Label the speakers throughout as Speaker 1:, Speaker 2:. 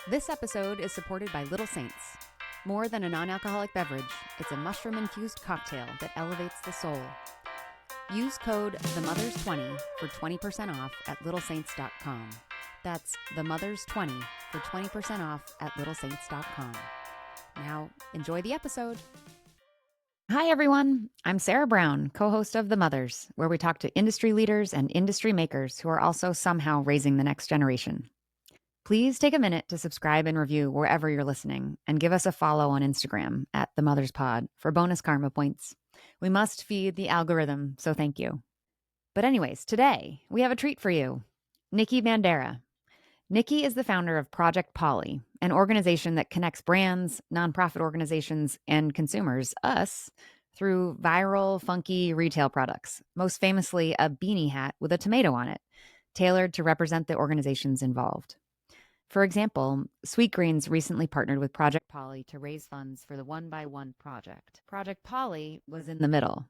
Speaker 1: This episode is supported by Little Saints. More than a non-alcoholic beverage, it's a mushroom-infused cocktail that elevates the soul. Use code TheMothers20 for 20% off at littlesaints.com. That's TheMothers20 for 20% off at littlesaints.com. Now, enjoy the episode. Hi, everyone. I'm Sarah Brown, co-host of The Mothers, where we talk to industry leaders and industry makers who are also somehow raising the next generation. Please take a minute to subscribe and review wherever you're listening and give us a follow on Instagram at The Mothers Pod for bonus karma points. We must feed the algorithm, so thank you. But anyways, today we have a treat for you. Nicky Bandera. Nicky is the founder of Project Paulie, an organization that connects brands, nonprofit organizations, and consumers, us, through viral, funky retail products, most famously a beanie hat with a tomato on it, tailored to represent the organizations involved. For example, Sweetgreens recently partnered with Project Paulie to raise funds for the One by One project. Project Paulie was in the middle,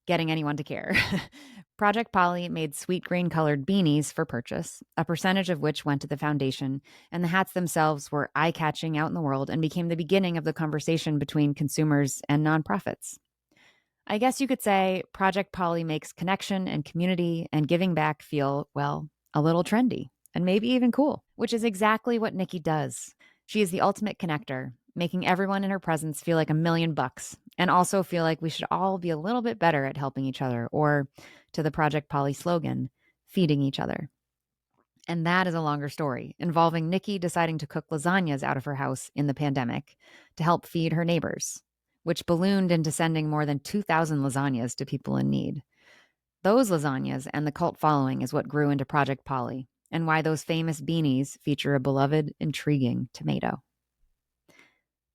Speaker 1: getting anyone to care. Project Paulie made Sweetgreen colored beanies for purchase, a percentage of which went to the foundation, and the hats themselves were eye-catching out in the world and became the beginning of the conversation between consumers and nonprofits. I guess you could say Project Paulie makes connection and community and giving back feel, well, a little trendy. And maybe even cool, which is exactly what Nicky does. She is the ultimate connector, making everyone in her presence feel like $1,000,000 and also feel like we should all be a little bit better at helping each other, or to the Project Paulie slogan, feeding each other. And that is a longer story, involving Nicky deciding to cook lasagnas out of her house in the pandemic to help feed her neighbors, which ballooned into sending more than 2,000 lasagnas to people in need. Those lasagnas and the cult following is what grew into Project Paulie, and why those famous beanies feature a beloved, intriguing tomato.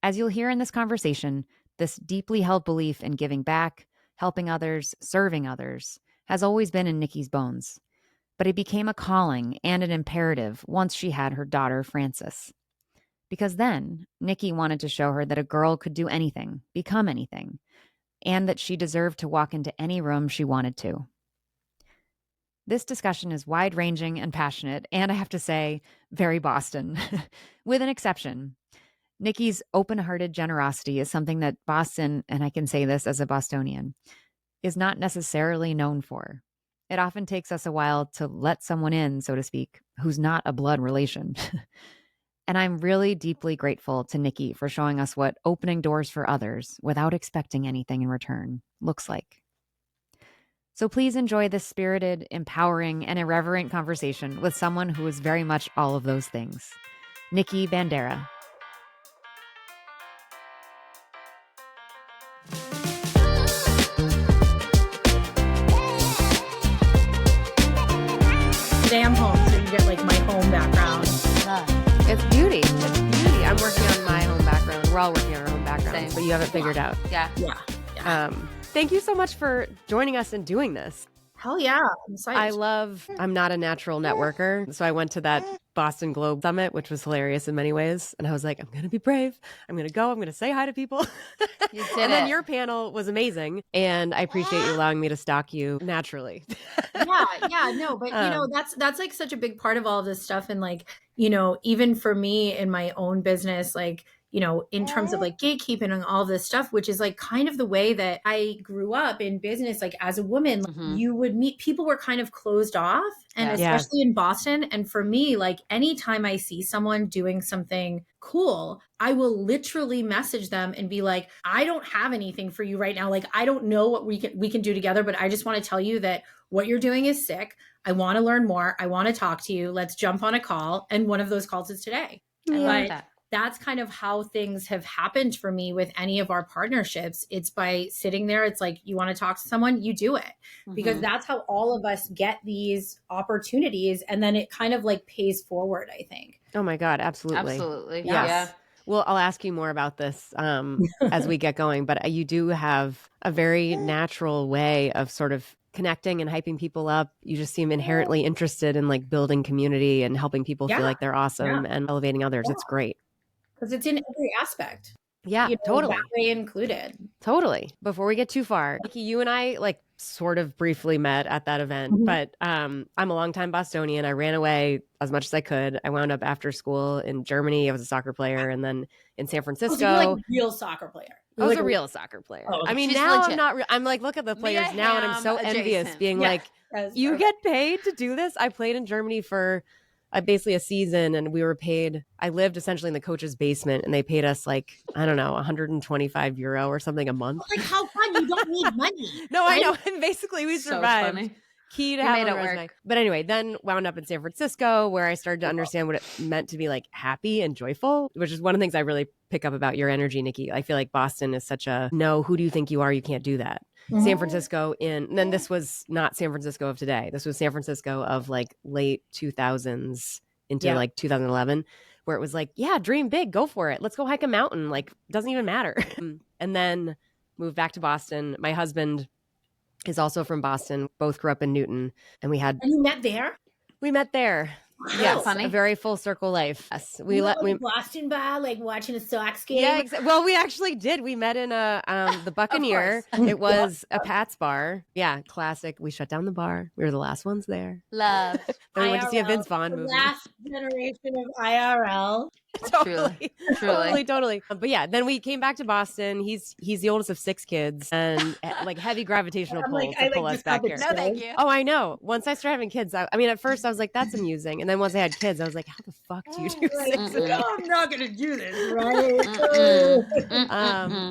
Speaker 1: As you'll hear in this conversation, this deeply held belief in giving back, helping others, serving others, has always been in Nicky's bones. But it became a calling and an imperative once she had her daughter, Frances. Because then, Nicky wanted to show her that a girl could do anything, become anything, and that she deserved to walk into any room she wanted to. This discussion is wide-ranging and passionate, and I have to say, very Boston, with an exception. Nicky's open-hearted generosity is something that Boston, and I can say this as a Bostonian, is not necessarily known for. It often takes us a while to let someone in, so to speak, who's not a blood relation. And I'm really deeply grateful to Nicky for showing us what opening doors for others without expecting anything in return looks like. So please enjoy this spirited, empowering, and irreverent conversation with someone who is very much all of those things. Nicky Bandera.
Speaker 2: Today I'm home, so you get like my home background.
Speaker 1: It's beauty. It's beauty. I'm working on my home background. We're all working on our own backgrounds, but you have it figured out.
Speaker 2: Yeah.
Speaker 1: Thank you so much for joining us and doing this.
Speaker 2: Hell yeah. I'm psyched.
Speaker 1: I'm not a natural networker. So I went to that Boston Globe Summit, which was hilarious in many ways. And I was like, I'm going to be brave. I'm going to go. I'm going to say hi to people.
Speaker 3: You did
Speaker 1: And then your panel was amazing. And I appreciate you allowing me to stalk you naturally.
Speaker 2: No, but that's like such a big part of all of this stuff. And like, even for me in my own business, like, in terms of like gatekeeping and all this stuff, which is like kind of the way that I grew up in business, like as a woman, you would meet people were kind of closed off, and especially in Boston. And for me, like anytime I see someone doing something cool, I will literally message them and be like, I don't have anything for you right now. Like, I don't know what we can do together, but I just want to tell you that what you're doing is sick. I want to learn more. I want to talk to you. Let's jump on a call. And one of those calls is today.
Speaker 3: I love that.
Speaker 2: That's kind of how things have happened for me with any of our partnerships. It's by sitting there. It's like, you want to talk to someone, you do it, because that's how all of us get these opportunities. And then it kind of like pays forward, I think.
Speaker 1: Oh my God. Absolutely.
Speaker 3: Absolutely.
Speaker 1: Yes.
Speaker 3: Yeah.
Speaker 1: Well, I'll ask you more about this as we get going, but you do have a very natural way of sort of connecting and hyping people up. You just seem inherently interested in like building community and helping people feel like they're awesome and elevating others. It's great.
Speaker 2: Because it's in every aspect.
Speaker 1: Yeah, totally.
Speaker 2: That way included.
Speaker 3: Totally. Before we get too far, Nikki, you and I like sort of briefly met at that event, but I'm a longtime Bostonian. I ran away as much as I could. I wound up after school in Germany. I was a soccer player, and then in San Francisco.
Speaker 2: So you're like a real soccer player.
Speaker 3: I was a real soccer player.
Speaker 2: Oh, okay.
Speaker 3: I mean,
Speaker 4: She's
Speaker 3: now
Speaker 4: legit.
Speaker 3: I'm not. I'm like, look at the players
Speaker 4: Mia
Speaker 3: now, and I'm
Speaker 4: Hamm
Speaker 3: so envious,
Speaker 4: adjacent.
Speaker 3: being
Speaker 2: Yeah,
Speaker 3: like,
Speaker 2: that's
Speaker 3: you
Speaker 2: perfect.
Speaker 3: get paid to do this. I played in Germany for basically a season, and we were paid. I lived essentially in the coach's basement, and they paid us like, I don't know, 125 euro or something a month.
Speaker 2: Like, how fun? You don't need money.
Speaker 3: No,
Speaker 2: right?
Speaker 3: I know. And basically, we
Speaker 4: So
Speaker 3: survived.
Speaker 4: funny.
Speaker 3: Key to
Speaker 4: You
Speaker 3: have
Speaker 4: made
Speaker 3: on
Speaker 4: it
Speaker 3: a resume.
Speaker 4: work.
Speaker 3: But anyway, then wound up in San Francisco, where I started to understand what it meant to be like happy and joyful, which is one of the things I really pick up about your energy, Nikki. I feel like Boston is such a no, who do you think you are? You can't do that. San Francisco and then this was not San Francisco of today. This was San Francisco of like late 2000s into like 2011, where it was like, yeah, dream big, go for it. Let's go hike a mountain. Like, doesn't even matter. And then moved back to Boston. My husband is also from Boston. Both grew up in Newton, and
Speaker 2: And you met there?
Speaker 3: we met there.
Speaker 2: Wow.
Speaker 3: Yes,
Speaker 4: Funny.
Speaker 3: a very full circle life. Yes,
Speaker 2: We Boston bar, like watching a Sox game.
Speaker 3: Yeah, well, we actually did. We met in the Buccaneer. It was a Pat's bar. Yeah, classic. We shut down the bar. We were the last ones there.
Speaker 4: Love.
Speaker 3: Then we went to see a
Speaker 2: IRL,
Speaker 3: Vince Vaughn
Speaker 2: the
Speaker 3: movie.
Speaker 2: last generation of IRL.
Speaker 3: Totally. But yeah, then we came back to Boston. He's the oldest of 6 kids, and like heavy gravitational pull to pull us back here.
Speaker 4: No, thank you.
Speaker 3: Oh, I know. Once I started having kids, I mean, at first I was like, that's amusing. And then once I had kids, I was like, how the fuck do you do 6 of them?
Speaker 2: No, I'm not going to do this, right?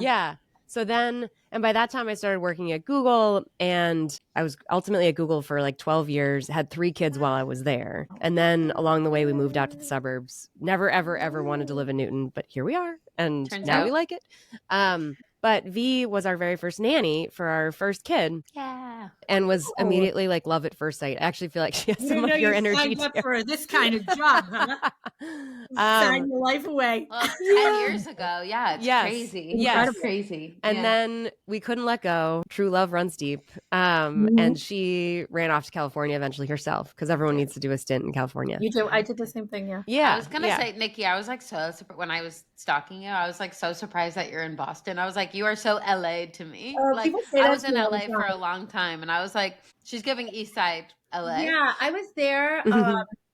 Speaker 3: Yeah. So then, and by that time I started working at Google, and I was ultimately at Google for like 12 years, had 3 kids while I was there. And then along the way, we moved out to the suburbs. Never, ever, ever wanted to live in Newton, but here we are. And
Speaker 4: Turns
Speaker 3: now
Speaker 4: out.
Speaker 3: we like it. But V was our very first nanny for our first kid,
Speaker 4: Yeah.
Speaker 3: and was immediately like love at first sight. I actually feel like she has some of your energy
Speaker 2: signed up
Speaker 3: too.
Speaker 2: for this kind of job, huh? Sign your life away.
Speaker 4: Well, 10 years ago. Yeah. It's
Speaker 3: Yes.
Speaker 4: crazy.
Speaker 3: Yes.
Speaker 4: It's crazy.
Speaker 3: And then we couldn't let go. True love runs deep. And she ran off to California eventually herself, because everyone needs to do a stint in California.
Speaker 2: You do. I did the same thing, yeah.
Speaker 3: Yeah.
Speaker 4: I was going to say, Nikki, I was like so surprised when I was stalking you. I was like so surprised that you're in Boston. I was like, you are so LA to me. Like,
Speaker 2: people say
Speaker 4: I
Speaker 2: that
Speaker 4: was
Speaker 2: to
Speaker 4: in
Speaker 2: me all the
Speaker 4: LA for
Speaker 2: time.
Speaker 4: a long time, and I was like, she's giving East Side LA.
Speaker 2: Yeah, I was there.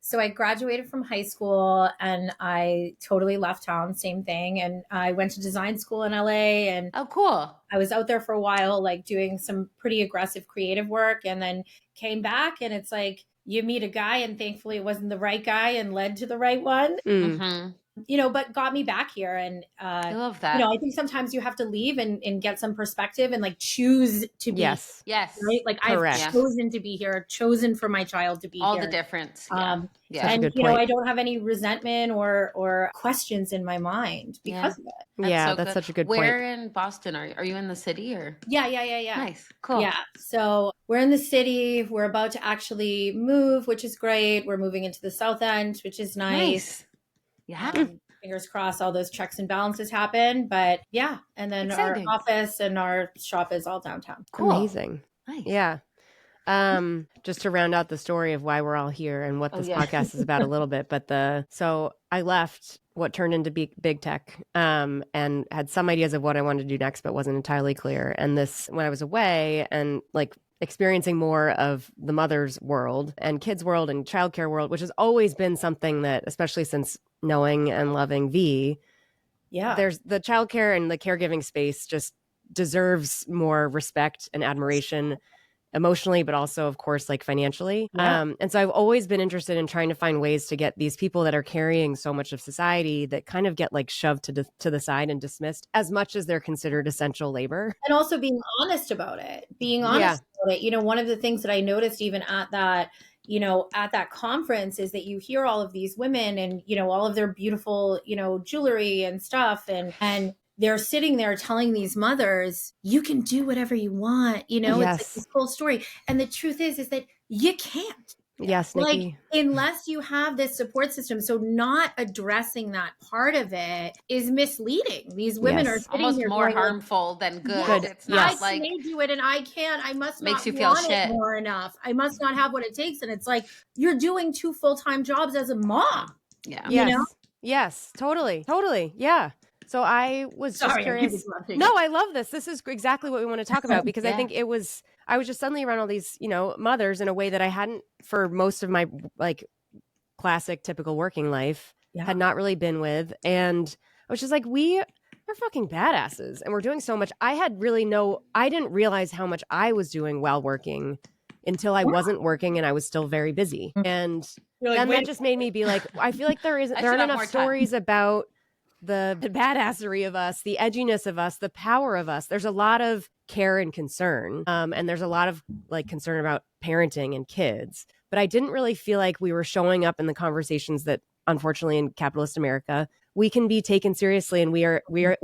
Speaker 2: So I graduated from high school and I totally left town, same thing. And I went to design school in LA, and
Speaker 4: Oh, cool.
Speaker 2: I was out there for a while, like doing some pretty aggressive creative work, and then came back, and it's like you meet a guy and thankfully it wasn't the right guy and led to the right one, but got me back here. And
Speaker 4: I love that.
Speaker 2: I think sometimes you have to leave and get some perspective and like choose to be.
Speaker 3: Yes.
Speaker 2: Right? Like
Speaker 3: Correct.
Speaker 2: I've chosen to be here, chosen for my child to be
Speaker 4: All
Speaker 2: here.
Speaker 4: the difference.
Speaker 3: Such a
Speaker 2: And
Speaker 3: good point.
Speaker 2: I don't have any resentment or questions in my mind because of it.
Speaker 3: That's
Speaker 4: good.
Speaker 3: such a good
Speaker 4: Where
Speaker 3: point.
Speaker 2: Mm.
Speaker 4: in Boston are you in the city or?
Speaker 2: Yeah.
Speaker 4: Nice. Cool.
Speaker 2: Yeah. So we're in the city. We're about to actually move, which is great. We're moving into the South End, which is nice.
Speaker 4: Yeah.
Speaker 2: Fingers crossed all those checks and balances happen. But yeah. And then
Speaker 4: Exciting.
Speaker 2: our office and our shop is all downtown.
Speaker 4: Cool.
Speaker 3: Amazing.
Speaker 4: Nice.
Speaker 3: Yeah. Just to round out the story of why we're all here and what this podcast is about a little bit, so I left what turned into big tech, and had some ideas of what I wanted to do next, but wasn't entirely clear. And when I was away and like experiencing more of the mother's world and kids world and childcare world, which has always been something that, especially since knowing and loving V, there's the childcare and the caregiving space just deserves more respect and admiration emotionally, but also, of course, like financially. And so I've always been interested in trying to find ways to get these people that are carrying so much of society that kind of get like shoved to the side and dismissed as much as they're considered essential labor.
Speaker 2: And also being honest about it, about it. One of the things that I noticed even at that, at that conference is that you hear all of these women and, all of their beautiful, jewelry and stuff. And they're sitting there telling these mothers, you can do whatever you want. It's like this whole story. And the truth is that you can't.
Speaker 3: Yes, Nikki.
Speaker 2: Like, unless you have this support system. So not addressing that part of it is misleading. These women are sitting
Speaker 4: almost
Speaker 2: here
Speaker 4: more
Speaker 2: going,
Speaker 4: harmful than good.
Speaker 3: Good.
Speaker 4: It's not
Speaker 2: I
Speaker 4: like
Speaker 2: can do it and I can't. I must
Speaker 4: makes
Speaker 2: not
Speaker 4: you feel
Speaker 2: want
Speaker 4: shit.
Speaker 2: it more enough. I must not have what it takes. And it's like you're doing 2 full-time jobs as a mom.
Speaker 4: yeah.
Speaker 3: Yes. Yes, totally. Yeah. So I was just curious. No, I love this. This is exactly what we want to talk about because I think I was just suddenly around all these, mothers in a way that I hadn't for most of my like classic typical working life had not really been with. And I was just like, we're fucking badasses and we're doing so much. I didn't realize how much I was doing while working until I wasn't working and I was still very busy. And then that just made me be like, I feel like there aren't enough stories about the badassery of us, the edginess of us, the power of us. There's a lot of care and concern. And there's a lot of like concern about parenting and kids. But I didn't really feel like we were showing up in the conversations that unfortunately in capitalist America, we can be taken seriously and we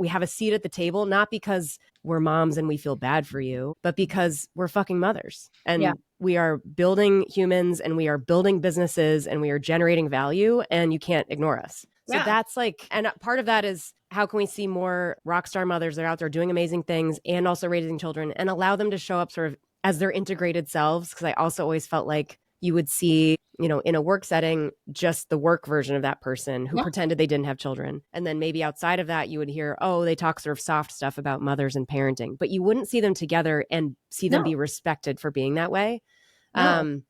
Speaker 3: have a seat at the table, not because we're moms and we feel bad for you, but because we're fucking mothers and we are building humans and we are building businesses and we are generating value and you can't ignore us. So that's like, and part of that is how can we see more rock star mothers that are out there doing amazing things and also raising children and allow them to show up sort of as their integrated selves? Because I also always felt like you would see, in a work setting, just the work version of that person who pretended they didn't have children. And then maybe outside of that, you would hear, they talk sort of soft stuff about mothers and parenting, but you wouldn't see them together and see them be respected for being that way.
Speaker 2: And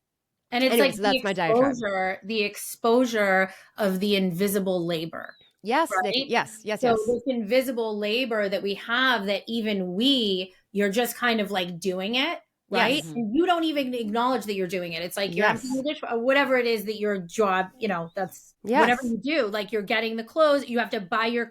Speaker 2: it's
Speaker 3: anyways,
Speaker 2: like
Speaker 3: that's my diatribe.
Speaker 2: The exposure of the invisible labor.
Speaker 3: Yes,
Speaker 2: right?
Speaker 3: Nikki. Yes.
Speaker 2: So this invisible labor that we have that even you're just kind of like doing it. Right.
Speaker 3: Yes.
Speaker 2: And you don't even acknowledge that you're doing it. It's like you're emptying the dish, whatever it is that your job, that's whatever you do. Like you're getting the clothes. You have to buy your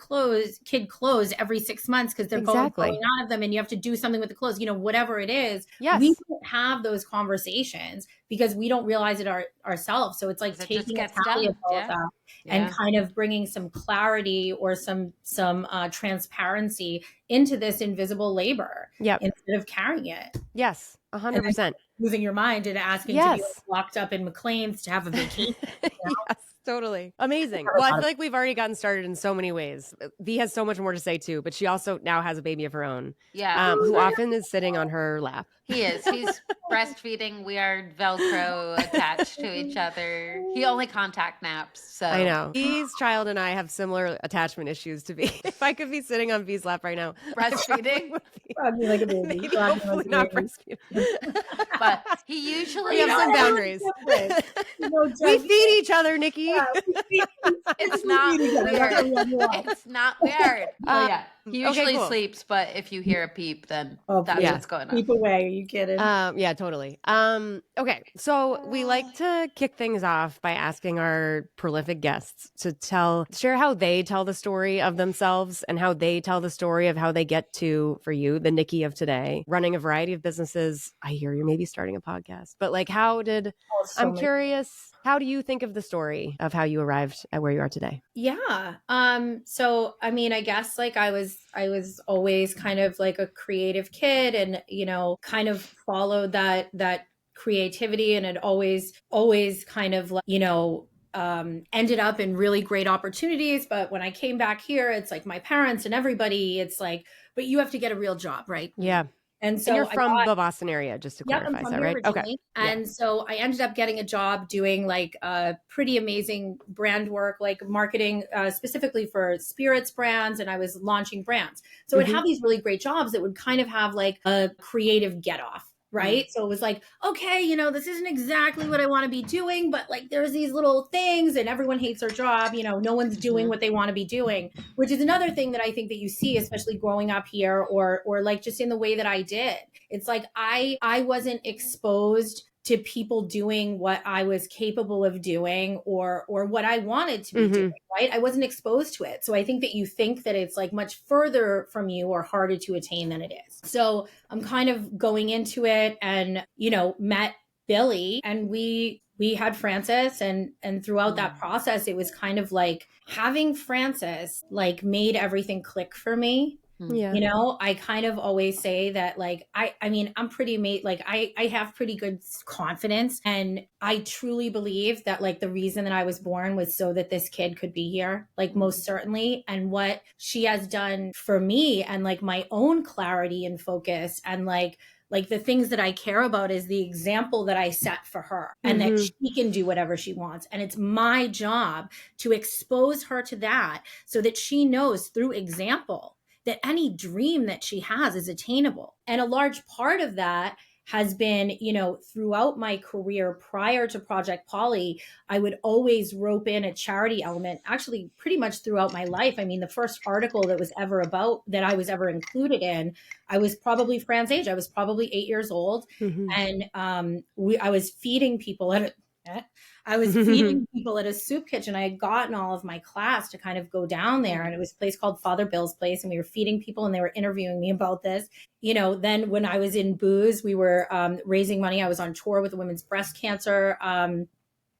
Speaker 2: kid clothes every 6 months because they're falling out of them and you have to do something with the clothes, whatever it is.
Speaker 3: Yes.
Speaker 2: We don't have those conversations because we don't realize it ourselves. So it's like taking a tally of all of that and kind of bringing some clarity or some transparency into this invisible labor instead of carrying it.
Speaker 3: Yes. 100%.
Speaker 2: Losing your mind and asking to be locked up in McLean's to have a vacation.
Speaker 3: Yes, totally. Amazing. Well, I feel like we've already gotten started in so many ways. V has so much more to say too, but she also now has a baby of her own.
Speaker 4: Yeah.
Speaker 3: Who often is sitting on her lap.
Speaker 4: He is. He's breastfeeding. We are Velcro attached to each other. He only contact naps. So
Speaker 3: I know. V's child and I have similar attachment issues to V. If I could be sitting on V's lap right now,
Speaker 4: breastfeeding.
Speaker 2: I'd be like a baby.
Speaker 3: Maybe hopefully not breastfeeding.
Speaker 4: But he usually
Speaker 3: have some boundaries. We feed each other, Nikki.
Speaker 4: It's not weird. It's not weird. He usually sleeps, but if you hear a peep, then that's what's going on.
Speaker 2: Peep away. Are you kidding?
Speaker 3: Yeah, totally. Okay, so we like to kick things off by asking our prolific guests to share how they tell the story of themselves and how they tell the story of how they get to, for you, the Nikki of today, running a variety of businesses. I hear you're maybe starting a podcast, but like I'm curious, how do you think of the story of how you arrived at where you are today?
Speaker 2: Yeah. So, I mean, I guess like I was always kind of like a creative kid and, kind of followed that creativity and had always kind of like, ended up in really great opportunities. But when I came back here, it's like my parents and everybody, it's like, but you have to get a real job, right?
Speaker 3: Yeah.
Speaker 2: And so
Speaker 3: you're from the Boston area, just to clarify, is that right?
Speaker 2: Originally. Okay. And so I ended up getting a job doing like pretty amazing brand work, like marketing specifically for spirits brands. And I was launching brands. So I'd have these really great jobs that would kind of have like a creative get off. Right. So it was like, okay, this isn't exactly what I want to be doing, but like there's these little things and everyone hates their job. No one's doing what they want to be doing, which is another thing that I think that you see, especially growing up here or like just in the way that I did. It's like I wasn't exposed to people doing what I was capable of doing or what I wanted to be doing, right? I wasn't exposed to it. So I think that you think that it's like much further from you or harder to attain than it is. So I'm kind of going into it and, met Billy and we had Frances and throughout that process, it was kind of like having Frances like made everything click for me.
Speaker 3: Yeah.
Speaker 2: I kind of always say that like, I mean, I'm pretty like I have pretty good confidence and I truly believe that like the reason that I was born was so that this kid could be here, like most certainly. And what she has done for me and like my own clarity and focus and like like the things that I care about is the example that I set for her, and that she can do whatever she wants. And it's my job to expose her to that so that she knows through example that any dream that she has is attainable. And a large part of that has been, you know, throughout my career prior to Project Paulie, I would always rope in a charity element, actually pretty much throughout my life. I mean, the first article that I was ever included in, I was probably Fran's age. I was probably 8 years old. And I was feeding people at a soup kitchen. I had gotten all of my class to kind of go down there, and it was a place called Father Bill's Place, and we were feeding people, and they were interviewing me about this. You know, then when I was in booze, we were raising money. I was on tour with the women's breast cancer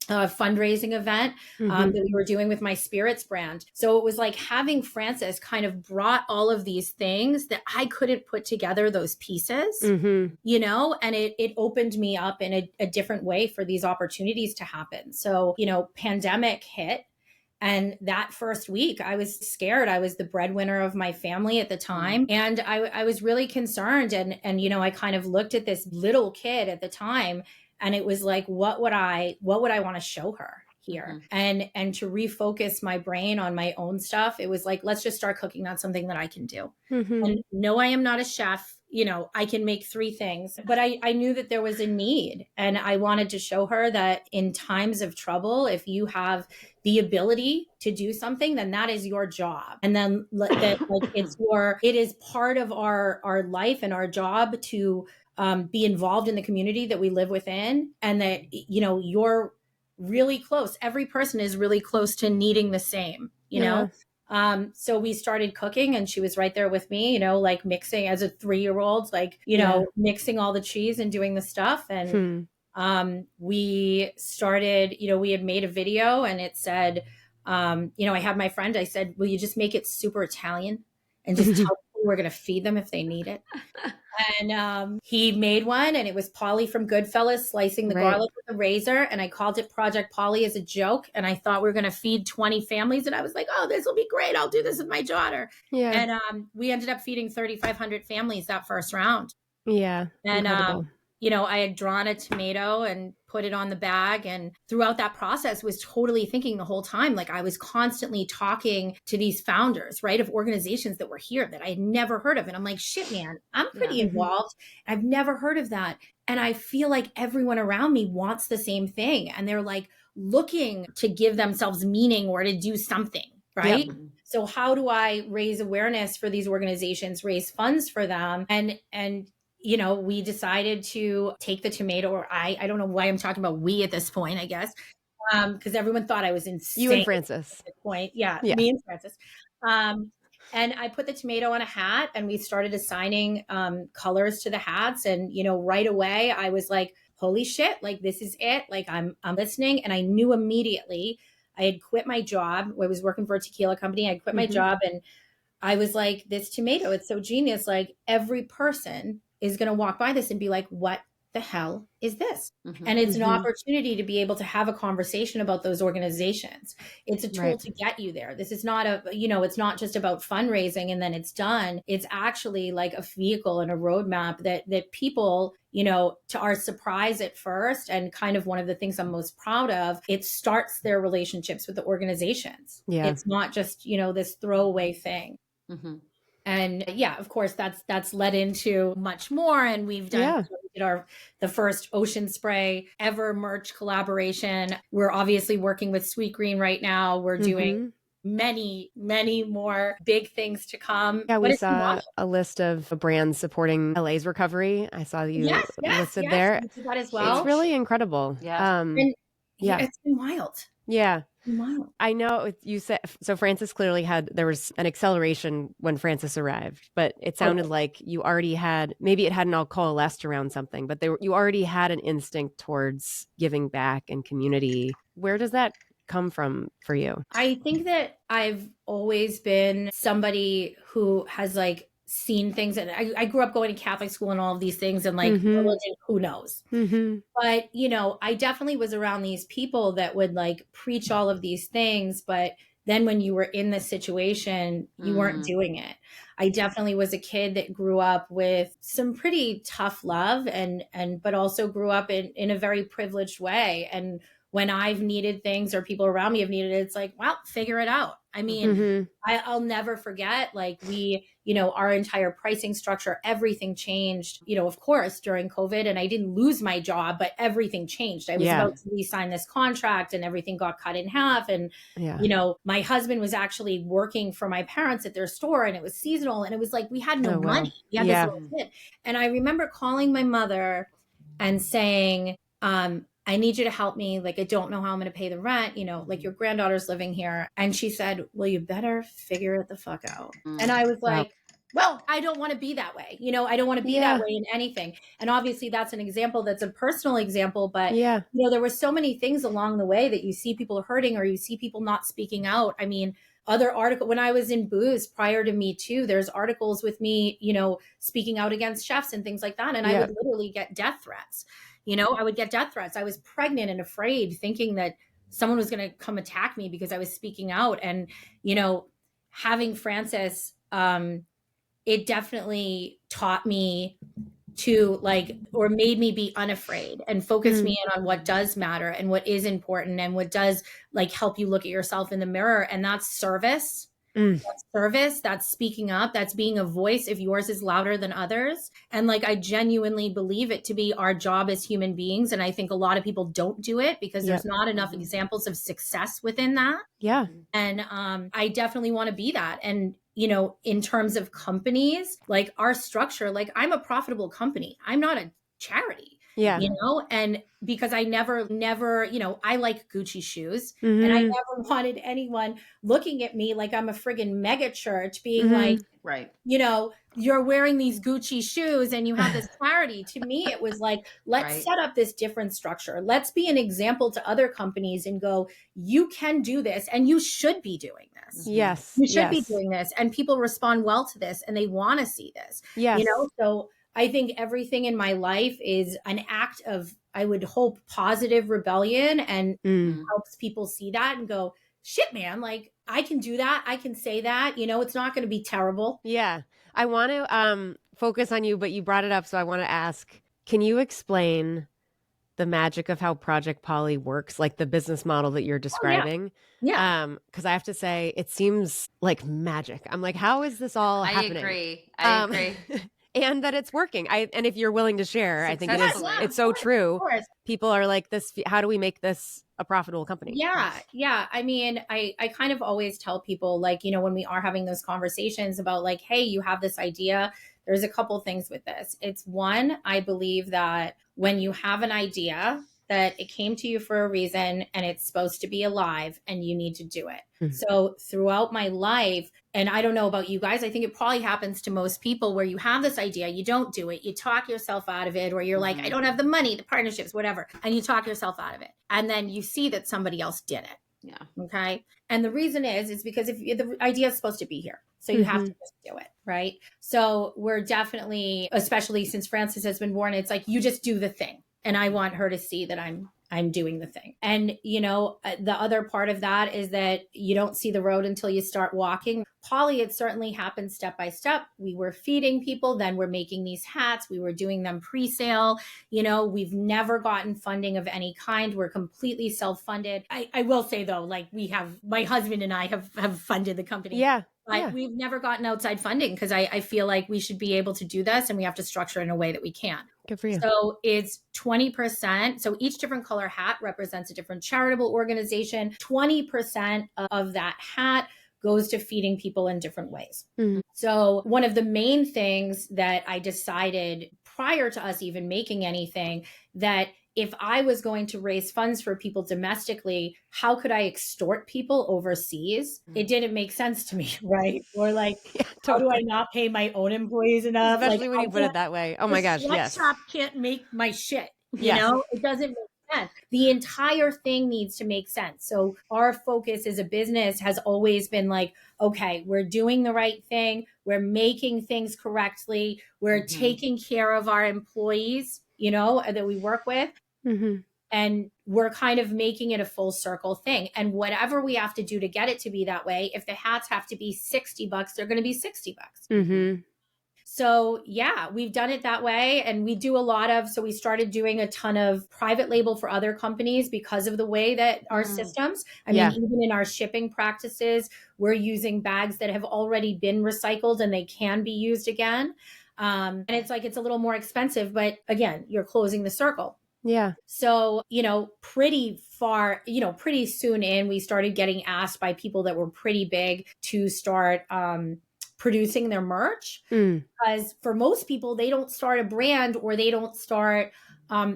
Speaker 2: fundraising event that we were doing with my spirits brand. So it was like having Frances kind of brought all of these things that I couldn't put together those pieces, you know, and it opened me up in a different way for these opportunities to happen. So, you know, pandemic hit. And that first week, I was scared. I was the breadwinner of my family at the time. And I was really concerned. And, you know, I kind of looked at this little kid at the time, and it was like, what would I want to show her here? And to refocus my brain on my own stuff, it was like, let's just start cooking on something that I can do. And no, I am not a chef. You know, I can make 3 things, but I knew that there was a need, and I wanted to show her that in times of trouble, if you have the ability to do something, then that is your job. And then that like it is part of our life and our job to be involved in the community that we live within, and that, you know, you're really close. Every person is really close to needing the same, you know? So we started cooking, and she was right there with me, you know, like mixing as a 3-year-old, like, you know, mixing all the cheese and doing the stuff. And we started, you know, we had made a video, and it said, you know, I had my friend, I said, will you just make it super Italian and just tell people we're going to feed them if they need it? And he made one, and it was Paulie from Goodfellas slicing the garlic with a razor. And I called it Project Paulie as a joke. And I thought we were going to feed 20 families. And I was like, oh, this will be great. I'll do this with my daughter. And we ended up feeding 3,500 families that first round. And incredible. You know, I had drawn a tomato and put it on the bag. And throughout that process was totally thinking the whole time, like I was constantly talking to these founders, right, of organizations that were here that I had never heard of. And I'm like, shit, man, I'm pretty involved. I've never heard of that. And I feel like everyone around me wants the same thing. And they're like looking to give themselves meaning or to do something, right? So how do I raise awareness for these organizations, raise funds for them? And you know, we decided to take the tomato, or I don't know why I'm talking about we at this point, I guess, because everyone thought I was insane.
Speaker 3: You and Frances.
Speaker 2: At this point. Yeah, me and Frances. And I put the tomato on a hat, and we started assigning colors to the hats. And, you know, right away I was like, holy shit, like this is it. Like I'm listening. And I knew immediately. I had quit my job. I was working for a tequila company. I quit my job, and I was like, this tomato, it's so genius. Like every person is going to walk by this and be like, what the hell is this? And it's an opportunity to be able to have a conversation about those organizations. It's a tool to get you there. This is not it's not just about fundraising and then it's done. It's actually like a vehicle and a roadmap that people, you know, to our surprise at first, and kind of one of the things I'm most proud of, it starts their relationships with the organizations. It's not just, you know, this throwaway thing. And of course, that's led into much more. And we've done we did the first Ocean Spray ever merch collaboration. We're obviously working with Sweet Green right now. We're doing many, many more big things to come.
Speaker 3: Yeah, we saw a list of brands supporting LA's recovery. I saw you listed there.
Speaker 2: We did that as well.
Speaker 3: It's really incredible.
Speaker 2: It's been wild.
Speaker 3: I know you said, so Frances clearly there was an acceleration when Frances arrived, but it sounded like you already had, maybe it hadn't all coalesced around something, but you already had an instinct towards giving back and community. Where does that come from for you?
Speaker 2: I think that I've always been somebody who has like seen things, and I grew up going to Catholic school and all of these things, and like religion, who knows? But, you know, I definitely was around these people that would like preach all of these things, but then when you were in the situation, you weren't doing it. I definitely was a kid that grew up with some pretty tough love but also grew up in a very privileged way. And when I've needed things or people around me have needed it, it's like, well, figure it out. I mean, I'll never forget, like our entire pricing structure, everything changed, of course, during COVID. And I didn't lose my job, but everything changed. I was about to re-sign this contract and everything got cut in half. And, my husband was actually working for my parents at their store and it was seasonal. And it was like, we had no money. We had this little kid. And I remember calling my mother and saying, I need you to help me. Like, I don't know how I'm going to pay the rent. Like your granddaughter's living here. And she said, well, you better figure it the fuck out. And I was like, well, I don't want to be that way. I don't want to be that way in anything. And obviously that's an example. That's a personal example. But, there were so many things along the way that you see people hurting or you see people not speaking out. I mean, other article when I was in Boost prior to Me Too, there's articles with me, speaking out against chefs and things like that. And I would literally get death threats. I would get death threats. I was pregnant and afraid, thinking that someone was going to come attack me because I was speaking out. And, having Francis, it definitely taught me to or made me be unafraid and focus me in on what does matter and what is important and what does help you look at yourself in the mirror. And that's service. That's service, that's speaking up, that's being a voice if yours is louder than others. And I genuinely believe it to be our job as human beings. And I think a lot of people don't do it because there's not enough examples of success within that.
Speaker 3: Yeah.
Speaker 2: And I definitely want to be that. And, in terms of companies, our structure, I'm a profitable company. I'm not a charity.
Speaker 3: Yeah.
Speaker 2: And because I never, I like Gucci shoes and I never wanted anyone looking at me like I'm a friggin' mega church being like,
Speaker 4: right.
Speaker 2: You're wearing these Gucci shoes and you have this clarity. To me, it was like, let's set up this different structure. Let's be an example to other companies and go, you can do this and you should be doing this.
Speaker 3: Yes.
Speaker 2: You should be doing this. And people respond well to this and they want to see this.
Speaker 3: Yes.
Speaker 2: So I think everything in my life is an act of, I would hope, positive rebellion and helps people see that and go, shit, man, I can do that. I can say that, it's not going to be terrible.
Speaker 3: Yeah. I want to focus on you, but you brought it up. So I want to ask, can you explain the magic of how Project Paulie works, like the business model that you're describing?
Speaker 2: Yeah.
Speaker 3: Because I have to say, it seems like magic. I'm like, how is this all happening?
Speaker 4: I agree.
Speaker 3: And that it's working. And if you're willing to share, I think it's so true. People are like, this, how do we make this a profitable company?
Speaker 2: Yeah. Yeah. I mean, I kind of always tell people when we are having those conversations about hey, you have this idea, there's a couple things with this. It's one, I believe that when you have an idea, that it came to you for a reason and it's supposed to be alive and you need to do it. So throughout my life, and I don't know about you guys, I think it probably happens to most people where you have this idea, you don't do it, you talk yourself out of it, or you're like, I don't have the money, the partnerships, whatever. And you talk yourself out of it. And then you see that somebody else did it.
Speaker 4: Yeah.
Speaker 2: Okay. And the reason is because if the idea is supposed to be here. So you have to just do it. Right. So we're definitely, especially since Francis has been born, it's like, you just do the thing. And I want her to see that I'm doing the thing. And, the other part of that is that you don't see the road until you start walking. Paulie, it certainly happened step by step. We were feeding people, then we're making these hats. We were doing them pre-sale. We've never gotten funding of any kind. We're completely self-funded. I will say though, my husband and I have funded the company.
Speaker 3: Yeah.
Speaker 2: We've never gotten outside funding because I feel like we should be able to do this and we have to structure it in a way that we can.
Speaker 3: Good for you.
Speaker 2: So it's 20%. So each different color hat represents a different charitable organization. 20% of that hat goes to feeding people in different ways. So one of the main things that I decided prior to us even making anything, that if I was going to raise funds for people domestically, how could I extort people overseas? It didn't make sense to me, right? Or how do I not pay my own employees enough?
Speaker 3: Especially when you put it that way. Oh my gosh, yes.
Speaker 2: Shop can't make my shit. You know, it doesn't make sense. The entire thing needs to make sense. So our focus as a business has always been okay, we're doing the right thing. We're making things correctly. We're taking care of our employees, that we work with. And we're kind of making it a full circle thing. And whatever we have to do to get it to be that way, if the hats have to be $60, they're going to be $60.
Speaker 3: Mm-hmm.
Speaker 2: So yeah, we've done it that way. And we do so we started doing a ton of private label for other companies because of the way that our systems, I mean, even in our shipping practices, we're using bags that have already been recycled and they can be used again. And it's a little more expensive, but again, you're closing the circle.
Speaker 3: Yeah.
Speaker 2: So, pretty soon in, we started getting asked by people that were pretty big to start, producing their merch, because for most people, they don't start a brand or they don't start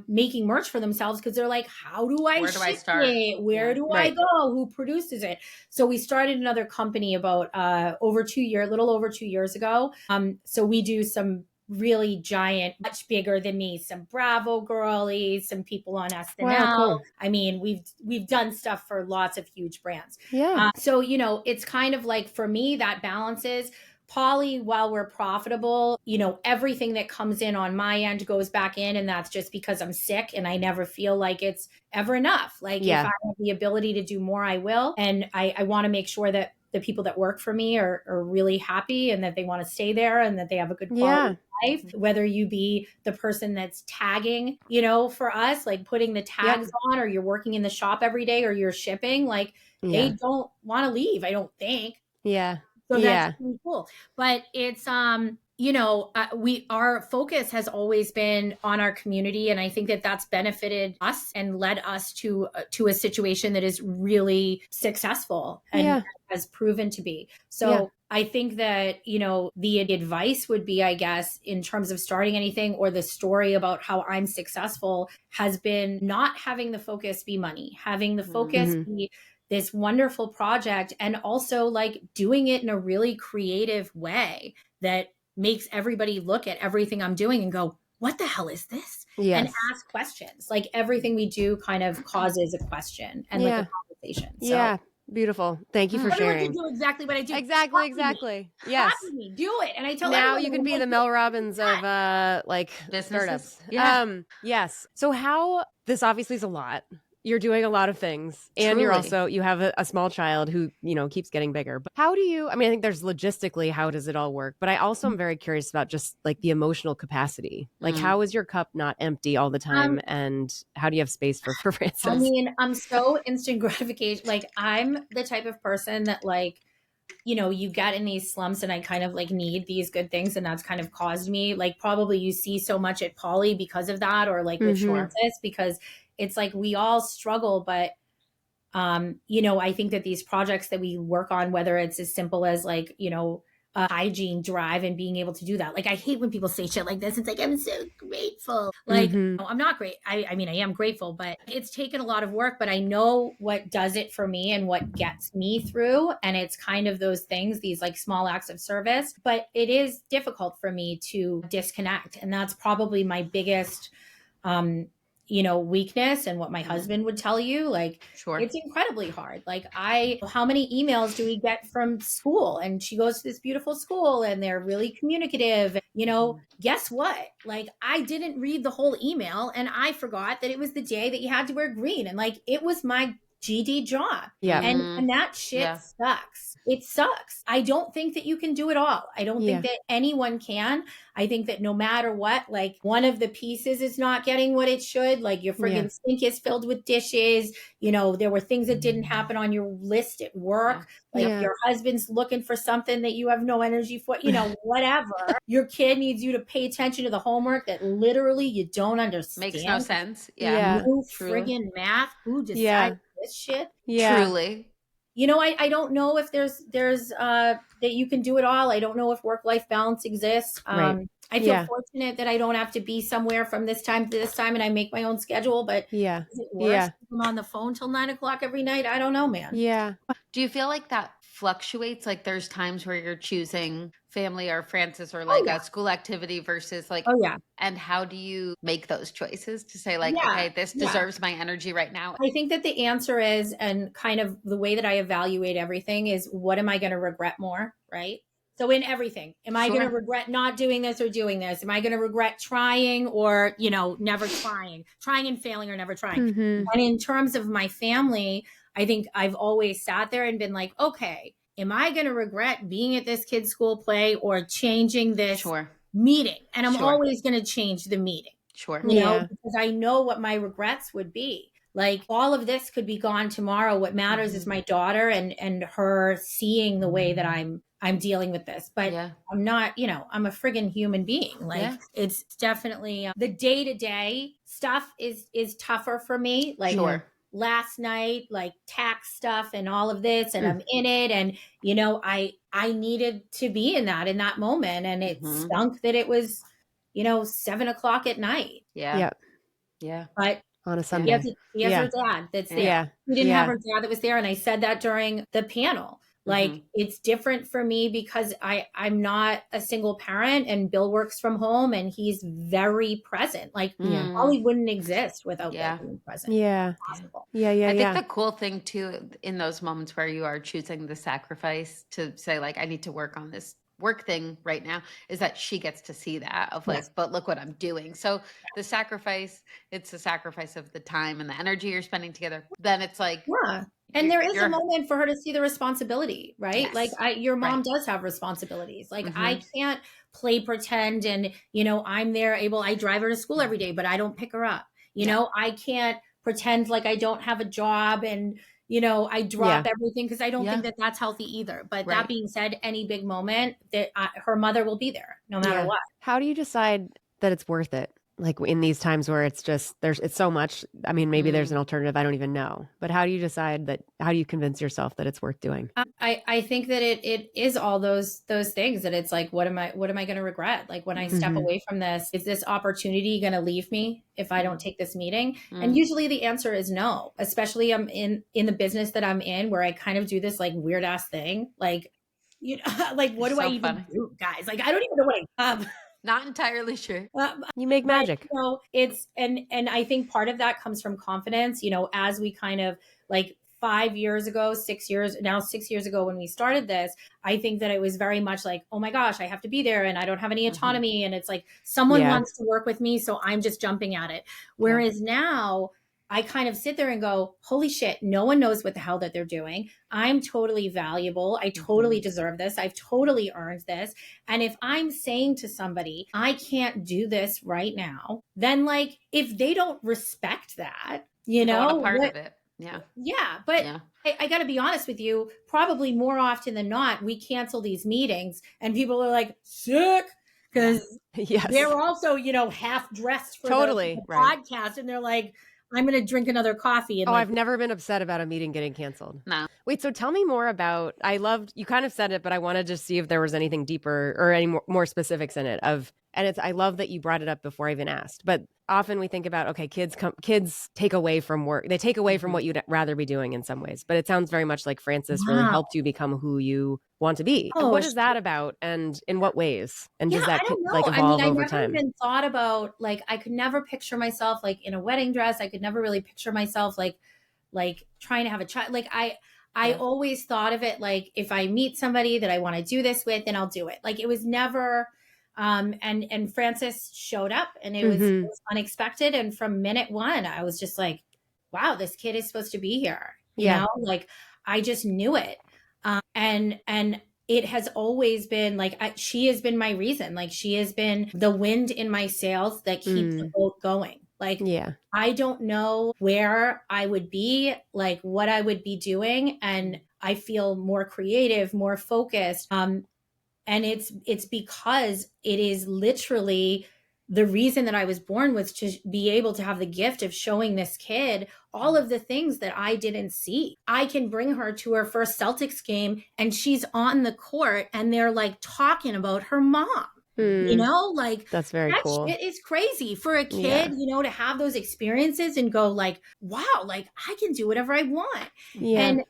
Speaker 2: making merch for themselves because they're like, how do I ship it? Where do I go? Who produces it? So we started another company about little over 2 years ago. So we do some really giant, much bigger than me, some Bravo girlies, some people on SNL.
Speaker 3: Wow, cool.
Speaker 2: I mean, we've done stuff for lots of huge brands.
Speaker 3: Yeah.
Speaker 2: So, it's kind of like, for me, that balances. Paulie, while we're profitable, everything that comes in on my end goes back in. And that's just because I'm sick and I never feel like it's ever enough. Like if I have the ability to do more, I will. And I want to make sure that the people that work for me are really happy and that they want to stay there and that they have a good quality life. Whether you be the person that's tagging, for us, like putting the tags on, or you're working in the shop every day, or you're shipping, like they don't want to leave, I don't think.
Speaker 3: Yeah.
Speaker 2: So that's really cool. But it's, our focus has always been on our community. And I think that that's benefited us and led us to a situation that is really successful and has proven to be. So I think that, the advice would be, I guess, in terms of starting anything, or the story about how I'm successful, has been not having the focus be money, having the focus be this wonderful project, and also like doing it in a really creative way that makes everybody look at everything I'm doing and go, what the hell is this? And ask questions. Like everything we do kind of causes a question and like a conversation. So,
Speaker 3: beautiful. Thank you for sharing.
Speaker 2: Everyone can do exactly what I do.
Speaker 3: Exactly. Yes.
Speaker 2: Do it. And I tell
Speaker 3: now
Speaker 2: everyone,
Speaker 3: you can be the Mel Robbins of startups. Yes. So how, this obviously is a lot. You're doing a lot of things, and you have a small child who, keeps getting bigger. But how do you, I think there's logistically, how does it all work? But I also am very curious about just like the emotional capacity. Like how is your cup not empty all the time? And how do you have space for Francis?
Speaker 2: I mean, I'm so instant gratification. Like I'm the type of person that like, you get in these slumps and I kind of like need these good things. And that's kind of caused me, like, probably you see so much at Paulie because of that, or like with Francis, because it's like we all struggle. But, I think that these projects that we work on, whether it's as simple as like, a hygiene drive and being able to do that. Like, I hate when people say shit like this. It's like, I'm so grateful. Like, no, I'm not great. I mean, I am grateful, but it's taken a lot of work, but I know what does it for me and what gets me through. And it's kind of those things, these like small acts of service, but it is difficult for me to disconnect. And that's probably my biggest, weakness, and what my husband would tell you, like, it's incredibly hard. Like how many emails do we get from school? And she goes to this beautiful school and they're really communicative. Guess what? Like I didn't read the whole email and I forgot that it was the day that you had to wear green. And like, it was my GD job. Yeah. And that shit sucks. It sucks. I don't think that you can do it all. I don't think that anyone can. I think that no matter what, like one of the pieces is not getting what it should. Like your friggin' sink is filled with dishes. There were things that didn't happen on your list at work. Like your husband's looking for something that you have no energy for, whatever. Your kid needs you to pay attention to the homework that literally you don't understand.
Speaker 4: Makes no sense.
Speaker 2: No friggin' math. Who decided this shit?
Speaker 4: Truly.
Speaker 2: I don't know if there's that you can do it all. I don't know if work-life balance exists. I feel fortunate that I don't have to be somewhere from this time to this time and I make my own schedule, but is it worse if I'm on the phone till 9:00 every night? I don't know, man.
Speaker 3: Yeah.
Speaker 4: Do you feel like that fluctuates? Like there's times where you're choosing family or Francis or like a school activity versus like, and how do you make those choices to say like, okay, this deserves my energy right now?
Speaker 2: I think that the answer is, and kind of the way that I evaluate everything is, what am I going to regret more? Right. So in everything, am I going to regret not doing this or doing this? Am I going to regret trying or, never trying and failing or never trying? Mm-hmm. And in terms of my family, I think I've always sat there and been like, okay, am I going to regret being at this kid's school play or changing this meeting? And I'm always going to change the meeting. Because I know what my regrets would be. Like all of this could be gone tomorrow. What matters is my daughter and her seeing the way that I'm dealing with this. But I'm not, I'm a friggin' human being. Like it's definitely the day-to-day stuff is tougher for me. Like last night, like tax stuff and all of this, and I'm in it. And, I needed to be in that moment. And it stunk that it was, 7:00 at night.
Speaker 3: Yeah.
Speaker 2: But
Speaker 3: on a Sunday.
Speaker 2: He has her dad that's there. We didn't have her dad that was there. And I said that during the panel. Like it's different for me because I'm not a single parent and Bill works from home and he's very present. Like Paulie wouldn't exist without Bill being present.
Speaker 3: Yeah.
Speaker 4: I think the cool thing too, in those moments where you are choosing the sacrifice to say like, I need to work on this work thing right now, is that she gets to see that of like, but look what I'm doing. So the sacrifice, it's the sacrifice of the time and the energy you're spending together. Then it's like,
Speaker 2: and there is a moment for her to see the responsibility, right? Yes. Like your mom does have responsibilities. Like I can't play pretend and, I'm there I drive her to school every day, but I don't pick her up. I can't pretend like I don't have a job and, I drop everything because I don't think that that's healthy either. But that being said, any big moment that her mother will be there no matter what.
Speaker 3: How do you decide that it's worth it? Like in these times where it's just, it's so much, I mean, maybe there's an alternative. I don't even know, but how do you decide that, how do you convince yourself that it's worth doing?
Speaker 2: I think that it is all those things that it's like, what am I going to regret? Like when I step away from this, is this opportunity going to leave me if I don't take this meeting? And usually the answer is no, especially I'm in the business that I'm in where I kind of do this like weird ass thing. Like, like what do I even do, guys? Like, I don't even know what I
Speaker 4: Not entirely sure.
Speaker 3: You make magic.
Speaker 2: It's, and I think part of that comes from confidence, as we kind of like 6 years ago when we started this, I think that it was very much like, oh my gosh, I have to be there and I don't have any autonomy. And it's like, someone wants to work with me. So I'm just jumping at it. Whereas now I kind of sit there and go, holy shit, no one knows what the hell that they're doing. I'm totally valuable. I totally deserve this. I've totally earned this. And if I'm saying to somebody, I can't do this right now, then like, if they don't respect that,
Speaker 4: a part of it.
Speaker 2: Yeah. But I got to be honest with you, probably more often than not, we cancel these meetings and people are like, sick. Because they're also, half dressed for the podcast. And they're like, I'm going to drink another coffee. And
Speaker 3: I've never been upset about a meeting getting canceled.
Speaker 4: No.
Speaker 3: Wait, so tell me more about, you kind of said it, but I wanted to see if there was anything deeper or any more specifics in it I love that you brought it up before I even asked, but often we think about, okay, kids take away from work. They take away from what you'd rather be doing in some ways, but it sounds very much like Frances really helped you become who you want to be. And what is that about and in what ways? And does that like evolve over time?
Speaker 2: I never even thought about, like, I could never picture myself like in a wedding dress. I could never really picture myself like trying to have a child. Like I always thought of it like, if I meet somebody that I want to do this with, then I'll do it. Like it was never, and Frances showed up and it was unexpected. And from minute one, I was just like, wow, this kid is supposed to be here. You know, like I just knew it. And it has always been like, she has been my reason. Like she has been the wind in my sails that keeps the boat going. Like, I don't know where I would be, like what I would be doing. And I feel more creative, more focused. And it's because it is literally the reason that I was born was to be able to have the gift of showing this kid all of the things that I didn't see. I can bring her to her first Celtics game and she's on the court and they're like talking about her mom. Like
Speaker 3: that's very cool.
Speaker 2: Shit is crazy for a kid, to have those experiences and go like, wow, like I can do whatever I want. And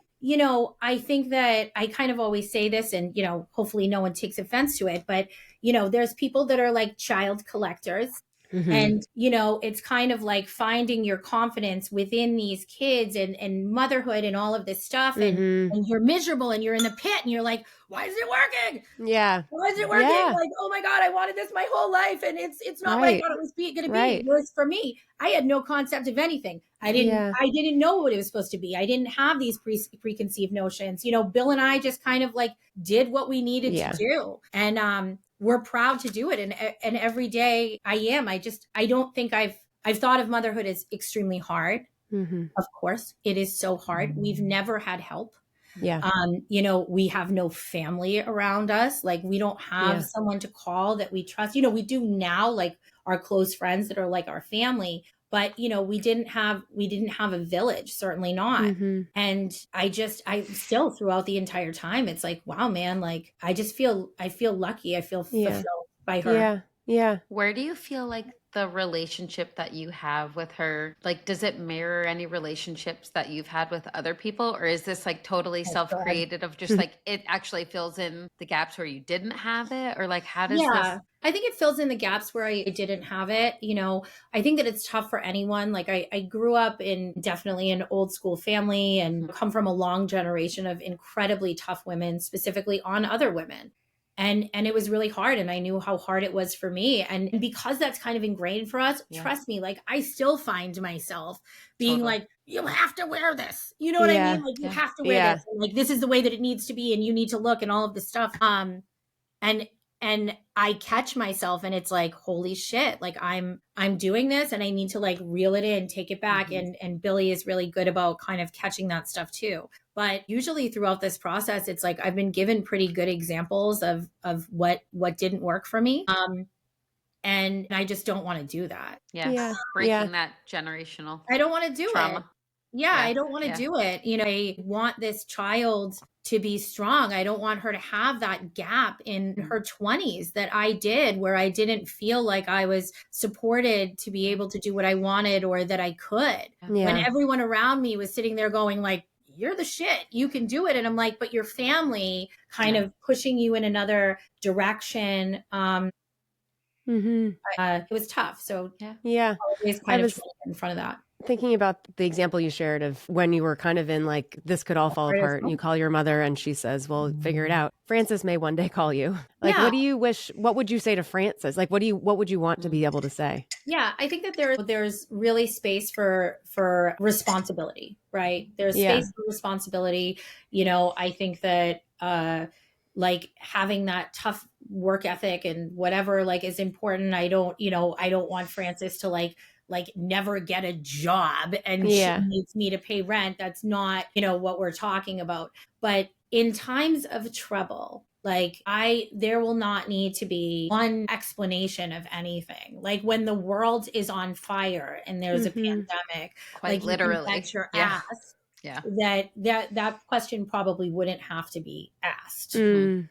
Speaker 2: I think that I kind of always say this and, hopefully no one takes offense to it, but, there's people that are like child collectors And, you know, it's kind of like finding your confidence within these kids and motherhood and all of this stuff. And you're miserable and you're in the pit and you're like, why is it working?
Speaker 3: Yeah.
Speaker 2: Why is it working?
Speaker 3: Yeah.
Speaker 2: Like, oh my God, I wanted this my whole life. And it's not what I thought it was going to be. Whereas for me, I had no concept of anything. I didn't know what it was supposed to be. I didn't have these preconceived notions. You know, Bill and I just kind of like did what we needed to do. And, we're proud to do it. And every day I am, I don't think I've thought of motherhood as extremely hard. Of course, it is so hard. We've never had help.
Speaker 3: Yeah.
Speaker 2: You know, we have no family around us. Like we don't have someone to call that we trust. You know, we do now, like our close friends that are like our family, but you know, we didn't have a village, certainly not. And I still throughout the entire time, it's like, wow, man, like I feel lucky. I feel fulfilled by her.
Speaker 3: Yeah. Yeah.
Speaker 4: Where do you feel like the relationship that you have with her, like, does it mirror any relationships that you've had with other people? Or is this like totally self-created of just like, it actually fills in the gaps where you didn't have it? Or like, how does this?
Speaker 2: I think it fills in the gaps where I didn't have it. You know, I think that it's tough for anyone. Like I grew up in definitely an old school family and come from a long generation of incredibly tough women, specifically on other women. And it was really hard. And I knew how hard it was for me. And because that's kind of ingrained for us, trust me, like I still find myself being like, you have to wear this. You know what I mean? Like you have to wear this. And, like, this is the way that it needs to be. And you need to look and all of this stuff. And I catch myself and it's like, holy shit, like I'm doing this and I need to like reel it in, take it back. And Billy is really good about kind of catching that stuff too. But usually throughout this process, it's like, I've been given pretty good examples of what didn't work for me. And I just don't want to do that.
Speaker 4: Breaking that generational
Speaker 2: I don't want to do
Speaker 4: trauma.
Speaker 2: it. I don't want to do it. You know, I want this child to be strong. I don't want her to have that gap in her 20s that I did, where I didn't feel like I was supported to be able to do what I wanted or that I could. When everyone around me was sitting there going like, you're the shit, you can do it. And I'm like, but your family kind of pushing you in another direction. It was tough. So always kind of in front of that.
Speaker 3: Thinking about the example you shared of when you were kind of in like, this could all fall apart, and you call your mother and she says, well, figure it out. Frances may one day call you. Like, what would you say to Frances? Like, what would you want to be able to say?
Speaker 2: Yeah, I think that there's really space for responsibility, right? There's space for responsibility. You know, I think that, like having that tough work ethic and whatever, like is important. I don't want Frances to like never get a job and she needs me to pay rent. That's not, what we're talking about. But in times of trouble, like there will not need to be one explanation of anything. Like when the world is on fire and there's a pandemic,
Speaker 4: quite
Speaker 2: like
Speaker 4: literally,
Speaker 2: you can bet your ass that question probably wouldn't have to be asked. And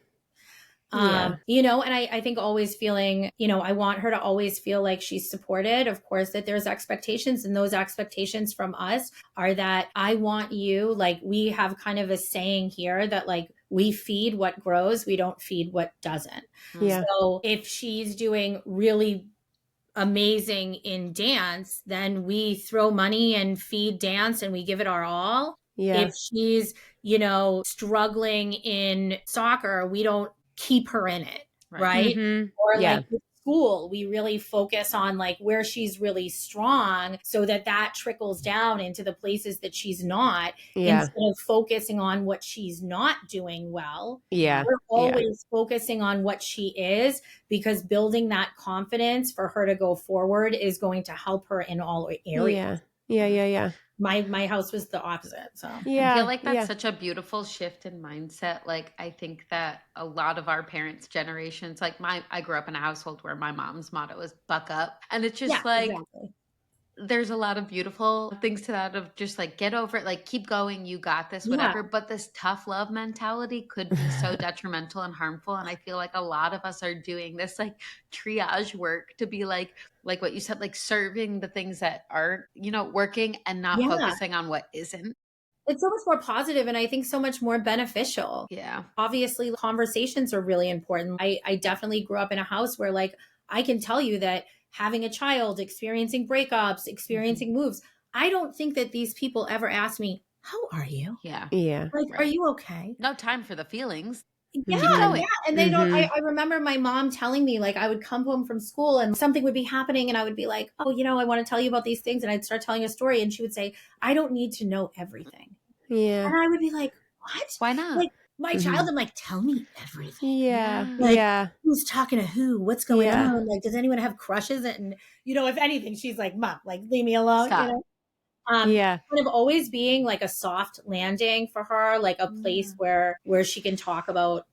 Speaker 2: I think always feeling, I want her to always feel like she's supported. Of course, that there's expectations, and those expectations from us are that I want you, like we have kind of a saying here that like we feed what grows, we don't feed what doesn't. So if she's doing really amazing in dance, then we throw money and feed dance and we give it our all. If she's, struggling in soccer, we don't keep her in it. Right. Or like with school, we really focus on like where she's really strong so that trickles down into the places that she's not, instead of focusing on what she's not doing well. We're always focusing on what she is, because building that confidence for her to go forward is going to help her in all areas. My house was the opposite. So
Speaker 4: I feel like that's such a beautiful shift in mindset. Like I think that a lot of our parents' generations, like I grew up in a household where my mom's motto was buck up. And it's just there's a lot of beautiful things to that of just like, get over it, like keep going, you got this, whatever. But this tough love mentality could be so detrimental and harmful. And I feel like a lot of us are doing this like triage work to be like what you said, like serving the things that aren't, working and not focusing on what isn't.
Speaker 2: It's so much more positive and I think so much more beneficial. Obviously, conversations are really important. I definitely grew up in a house where like, I can tell you that having a child, experiencing breakups, experiencing moves. I don't think that these people ever ask me, how are you?
Speaker 4: Yeah.
Speaker 3: Yeah.
Speaker 2: Like, are you okay?
Speaker 4: No time for the feelings.
Speaker 2: Yeah. Yeah. And they don't, I remember my mom telling me, like, I would come home from school and something would be happening and I would be like, oh, you know, I want to tell you about these things. And I'd start telling a story and she would say, I don't need to know everything.
Speaker 3: Yeah.
Speaker 2: And I would be like, what?
Speaker 4: Why not?
Speaker 2: Like, my child, I'm like, tell me everything.
Speaker 3: Yeah.
Speaker 2: Like, who's talking to who? What's going on? Like, does anyone have crushes? And, you know, if anything, she's like, Mom, like, leave me alone.
Speaker 4: Stop.
Speaker 2: You know? Kind of always being like a soft landing for her, like a place where she can talk about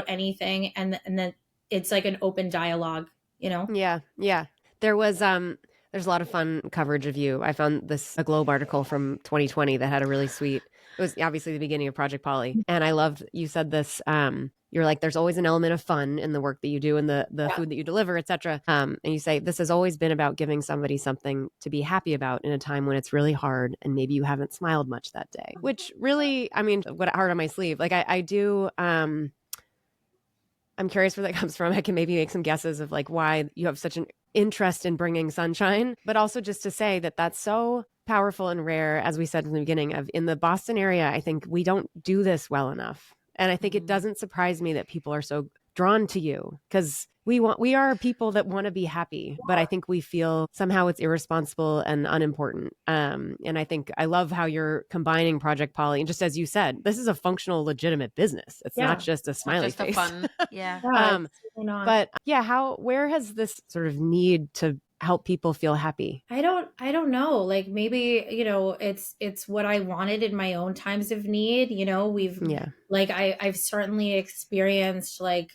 Speaker 2: anything. And then it's like an open dialogue, you know?
Speaker 3: Yeah. Yeah. There was, there's a lot of fun coverage of you. I found a Globe article from 2020 that had a really sweet, it was obviously the beginning of Project Paulie. And I loved, you said this, you're like, there's always an element of fun in the work that you do and the food that you deliver, et cetera. And you say, this has always been about giving somebody something to be happy about in a time when it's really hard and maybe you haven't smiled much that day, which really, I mean, what heart on my sleeve. Like I do, I'm curious where that comes from. I can maybe make some guesses of like why you have such an interest in bringing sunshine, but also just to say that that's so powerful and rare, as we said in the beginning, of in the Boston area. I think we don't do this well enough. And I think it doesn't surprise me that people are so drawn to you because we are people that want to be happy, but I think we feel somehow it's irresponsible and unimportant. And I think I love how you're combining Project Paulie. And just as you said, this is a functional, legitimate business. It's not just a smiley face.
Speaker 4: Fun. Yeah.
Speaker 3: But yeah, where has this sort of need to help people feel happy?
Speaker 2: I don't know. Like maybe, you know, it's what I wanted in my own times of need. You know, like I've certainly experienced like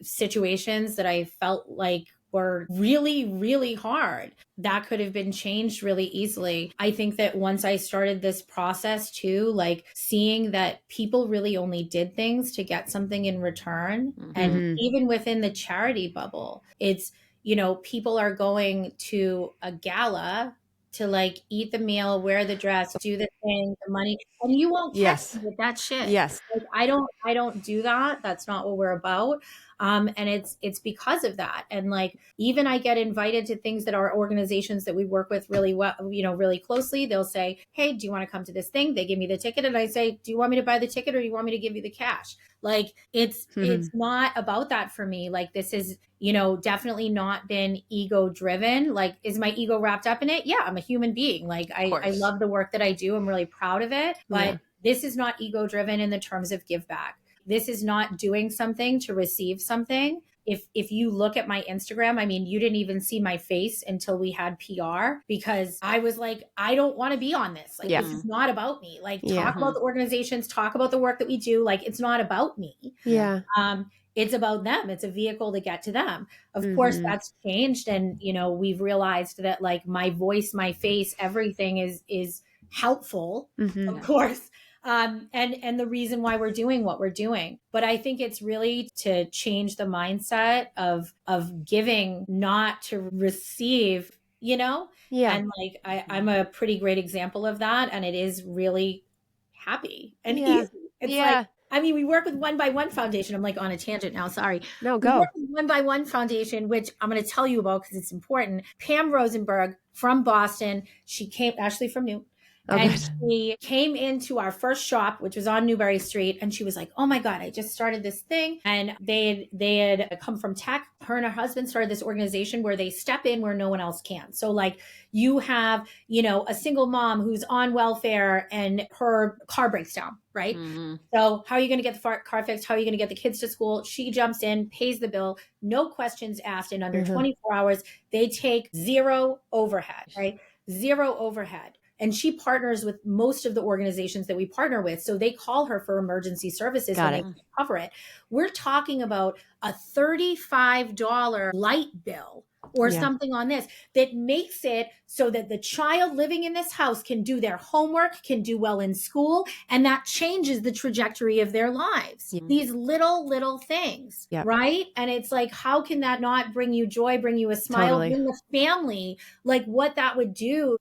Speaker 2: situations that I felt like were really, really hard. That could have been changed really easily. I think that once I started this process too, like seeing that people really only did things to get something in return. And even within the charity bubble, it's, you know, people are going to a gala to like eat the meal, wear the dress, do the thing, the money, and you won't catch me with that shit.
Speaker 3: Yes.
Speaker 2: Like, I don't do that. That's not what we're about. And it's because of that. And like, even I get invited to things that our organizations that we work with really well, you know, really closely. They'll say, hey, do you want to come to this thing? They give me the ticket. And I say, do you want me to buy the ticket or do you want me to give you the cash? Like it's not about that for me. Like this is, you know, definitely not been ego driven. Like, is my ego wrapped up in it? Yeah, I'm a human being. Like I love the work that I do. I'm really proud of it, but this is not ego driven in the terms of give back. This is not doing something to receive something. If you look at my Instagram, I mean, you didn't even see my face until we had PR because I was like, I don't want to be on this. Like, this is not about me. Like, talk about the organizations, talk about the work that we do. Like, it's not about me.
Speaker 3: Yeah.
Speaker 2: It's about them. It's a vehicle to get to them. Of course, that's changed. And, you know, we've realized that like my voice, my face, everything is helpful, of course. And the reason why we're doing what we're doing. But I think it's really to change the mindset of giving, not to receive, you know? Yeah. And like, I'm a pretty great example of that. And it is really happy and easy. It's like, I mean, we work with One by One Foundation. I'm like on a tangent now. Sorry.
Speaker 3: No, go.
Speaker 2: We work with One by One Foundation, which I'm going to tell you about because it's important. Pam Rosenberg from Boston. She came, Ashley from Newton. And she came into our first shop, which was on Newbury Street. And she was like, oh my God, I just started this thing. And they had come from tech. Her and her husband started this organization where they step in where no one else can. So like you have, you know, a single mom who's on welfare and her car breaks down, right? So how are you going to get the car fixed? How are you going to get the kids to school? She jumps in, pays the bill, no questions asked. In under 24 hours, they take zero overhead, right? Zero overhead. And she partners with most of the organizations that we partner with. So they call her for emergency services when they cover it. We're talking about a $35 light bill or something on this that makes it so that the child living in this house can do their homework, can do well in school, and that changes the trajectory of their lives. These little things, right? And it's like, how can that not bring you joy, bring you a smile, bring the family, like what that would do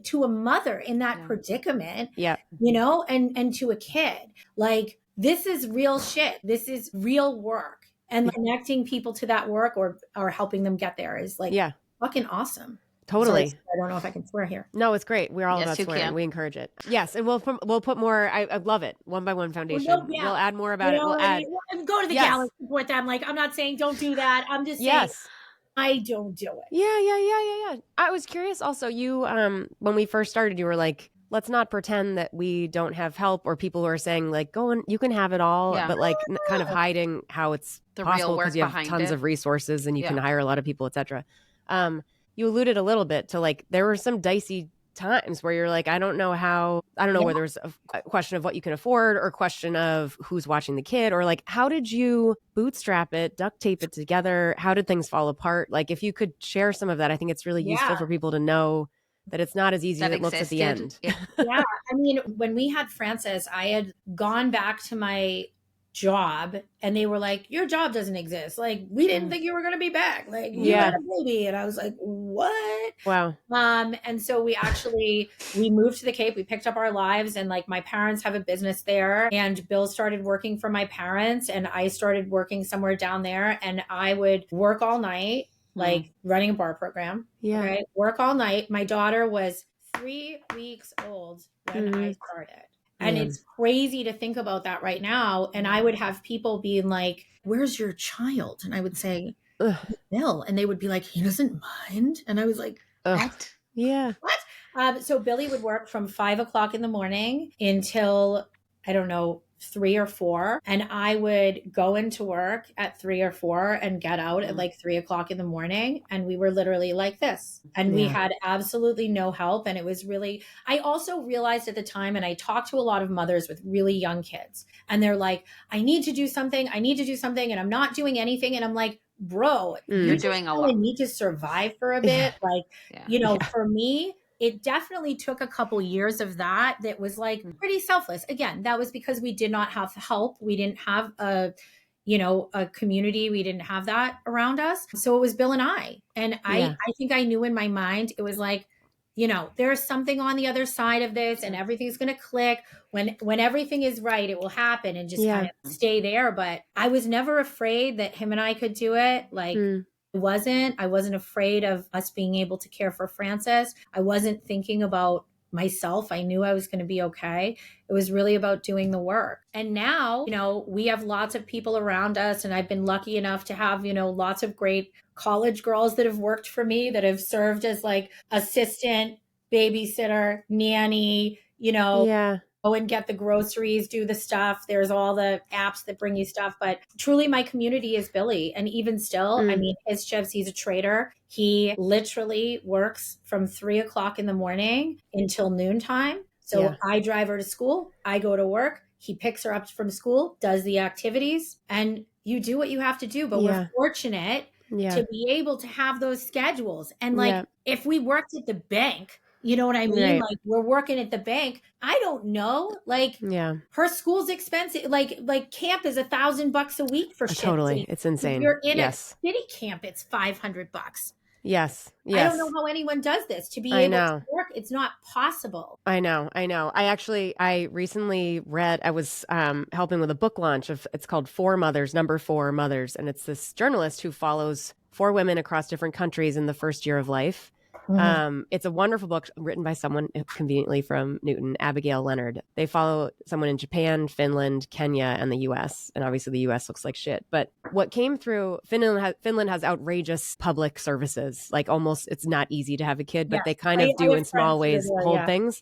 Speaker 2: to a mother in that predicament, you know, and to a kid. Like, this is real shit. This is real work. and connecting people to that work or helping them get there is like fucking awesome.
Speaker 3: Totally.
Speaker 2: Sorry, I don't know if I can swear here.
Speaker 3: No, it's great. We're all about swearing. We encourage it. Yes, and we'll put more. I love it. One by One Foundation. We'll add more about it. We'll add.
Speaker 2: Go to the gala support them. Like, I'm not saying don't do that. I'm just saying I don't do it.
Speaker 3: Yeah. I was curious. Also, you when we first started, you were like, let's not pretend that we don't have help, or people who are saying like, go and you can have it all, but like kind of hiding how it's the possible because you have tons of resources and you can hire a lot of people, etc. You alluded a little bit to like, there were some dicey times where you're like, I don't know whether it's a question of what you can afford or a question of who's watching the kid, or like, how did you bootstrap it, duct tape it together? How did things fall apart? Like, if you could share some of that, I think it's really useful for people to know that it's not as easy as it looks at the end.
Speaker 2: Yeah. I mean, when we had Francis, I had gone back to my job and they were like, your job doesn't exist. Like, we didn't think you were going to be back. Like, you had a baby. And I was like, what?
Speaker 3: Wow.
Speaker 2: And so we moved to the Cape. We picked up our lives, and like, my parents have a business there, and Bill started working for my parents, and I started working somewhere down there, and I would work all night, like running a bar program. Right? Work all night. My daughter was 3 weeks old when I started. And it's crazy to think about that right now. And I would have people being like, where's your child? And I would say, Bill. And they would be like, he doesn't mind. And I was like, what?
Speaker 3: Yeah.
Speaker 2: What? So Billy would work from 5 o'clock in the morning until, I don't know, 3 or 4. And I would go into work at 3 or 4 and get out at like 3 o'clock in the morning. And we were literally like this. And we had absolutely no help. And it was really, I also realized at the time, and I talked to a lot of mothers with really young kids, and they're like, I need to do something. And I'm not doing anything. And I'm like, bro, you're doing a lot. Need to survive for a bit. For me, it definitely took a couple years of that was like pretty selfless. Again, that was because we did not have help. We didn't have a community. We didn't have that around us. So it was Bill and I. And I think I knew in my mind, it was like, there's something on the other side of this, and everything's going to click. When everything is right, it will happen, and just kind of stay there. But I was never afraid that him and I could do it. Like, I wasn't afraid of us being able to care for Francis. I wasn't thinking about myself. I knew I was going to be okay. It was really about doing the work. And now, we have lots of people around us, and I've been lucky enough to have, lots of great college girls that have worked for me, that have served as like assistant, babysitter, nanny, go and get the groceries, do the stuff. There's all the apps that bring you stuff. But truly, my community is Billy. And even still, I mean, his shifts, he's a trader. He literally works from 3 o'clock in the morning until noontime. So I drive her to school. I go to work. He picks her up from school, does the activities, and you do what you have to do. But we're fortunate to be able to have those schedules. And like, if we worked at the bank, you know what I mean? Right. Like, we're working at the bank. I don't know. Like, her school's expensive. Like camp is $1,000 a week for shit.
Speaker 3: Totally. It's insane.
Speaker 2: If you're in a city camp, it's $500.
Speaker 3: Yes.
Speaker 2: I don't know how anyone does this. To be able to work, it's not possible.
Speaker 3: I know. I recently read, I was helping with a book launch it's called 4 Mothers, number 4 Mothers. And it's this journalist who follows 4 women across different countries in the first year of life. It's a wonderful book written by someone conveniently from Newton, Abigail Leonard. They follow someone in Japan, Finland, Kenya, and the US. And obviously the US looks like shit. But what came through, Finland has outrageous public services. Like, almost, it's not easy to have a kid, but they kind of do in small ways hold things.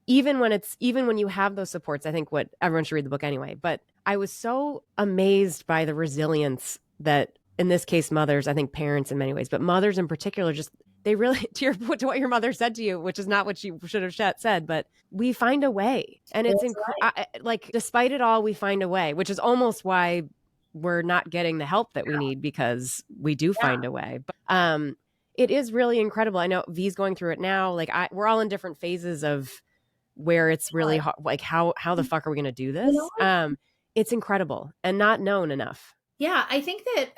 Speaker 3: Even when you have those supports, I think everyone should read the book anyway. But I was so amazed by the resilience that, in this case, mothers, I think parents in many ways, but mothers in particular, just, they really, to what your mother said to you, which is not what she should have said, but we find a way. And it's like, despite it all, we find a way, which is almost why we're not getting the help that we need, because we do find a way. But it is really incredible. I know V's going through it now. Like, we're all in different phases of where it's really hard. Like, how the fuck are we going to do this? It's incredible and not known enough.
Speaker 2: Yeah, I think that,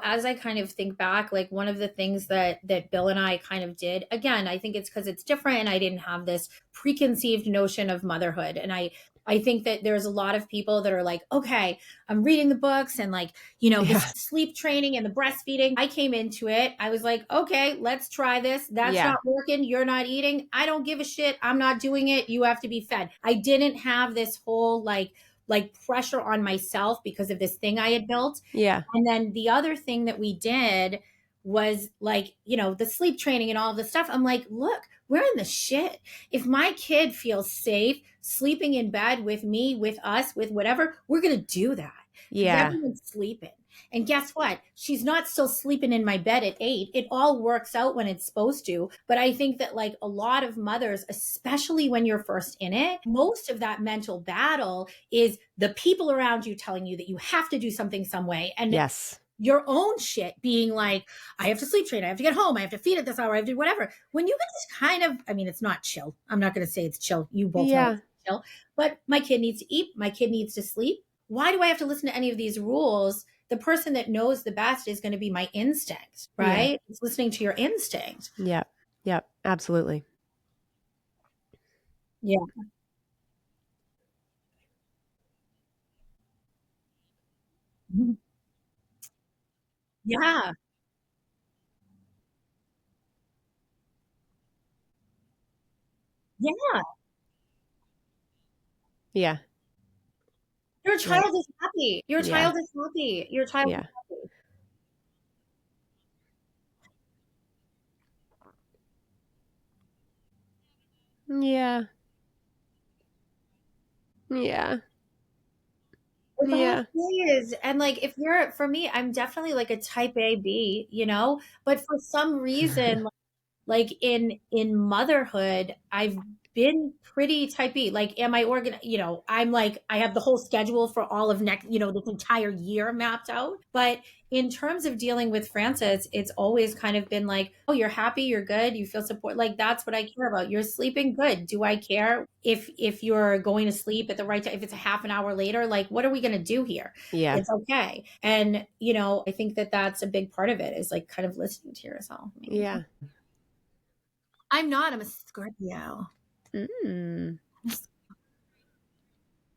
Speaker 2: as I kind of think back, like, one of the things that Bill and I kind of did, again, I think it's because it's different, and I didn't have this preconceived notion of motherhood. And I I think that there's a lot of people that are like, okay, I'm reading the books and like, the sleep training and the breastfeeding. I came into it. I was like, okay, let's try this. That's not working. You're not eating. I don't give a shit. I'm not doing it. You have to be fed. I didn't have this whole like pressure on myself because of this thing I had built.
Speaker 3: Yeah.
Speaker 2: And then the other thing that we did was like, the sleep training and all the stuff. I'm like, look, we're in the shit. If my kid feels safe sleeping in bed with me, with us, with whatever, we're going to do that.
Speaker 3: Yeah.
Speaker 2: Everyone's sleeping. And guess what? She's not still sleeping in my bed at 8. It all works out when it's supposed to. But I think that like a lot of mothers, especially when you're first in it, most of that mental battle is the people around you telling you that you have to do something some way. And your own shit being like, I have to sleep train. I have to get home. I have to feed at this hour. I have to do whatever. When you can just kind of, I mean, it's not chill. I'm not going to say it's chill. You both know it's chill. But my kid needs to eat. My kid needs to sleep. Why do I have to listen to any of these rules? The person that knows the best is going to be my instinct, right? Yeah. It's listening to your instinct.
Speaker 3: Yeah. Yeah, absolutely.
Speaker 2: Yeah. Yeah. Yeah.
Speaker 3: Yeah.
Speaker 2: Your child is happy. Your child is happy. Your child is happy.
Speaker 3: Yeah. Yeah.
Speaker 2: It is. And like, if you're, for me, I'm definitely like a type A, B, but for some reason, like in motherhood, I've been pretty type B. Like, am I I'm like, I have the whole schedule for all of next, this entire year mapped out. But in terms of dealing with Francis, it's always kind of been like, oh, you're happy, you're good, you feel support. Like, that's what I care about. You're sleeping good. Do I care if you're going to sleep at the right time? If it's a half an hour later, like, what are we going to do here?
Speaker 3: Yeah.
Speaker 2: It's okay. And, I think that that's a big part of it, is like kind of listening to yourself. Maybe.
Speaker 3: Yeah.
Speaker 2: I'm not. I'm a Scorpio.
Speaker 3: Mm.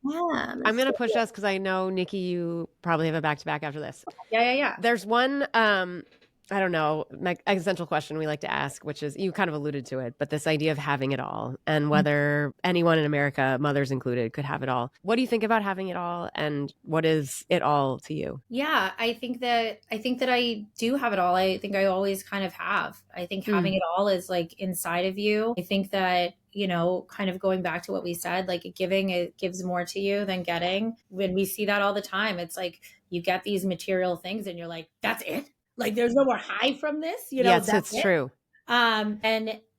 Speaker 2: Yeah.
Speaker 3: I'm going to push us because I know, Nikki, you probably have a back-to-back after this.
Speaker 2: Yeah.
Speaker 3: There's one, I don't know, existential question we like to ask, which is, you kind of alluded to it, but this idea of having it all and whether anyone in America, mothers included, could have it all. What do you think about having it all, and what is it all to you?
Speaker 2: Yeah, I think that I do have it all. I think I always kind of have. I think having it all is like inside of you. I think that, kind of going back to what we said, like giving, it gives more to you than getting. When we see that all the time, it's like you get these material things and you're like, that's it? Like, there's no more high from this,
Speaker 3: Yes, it's true.
Speaker 2: And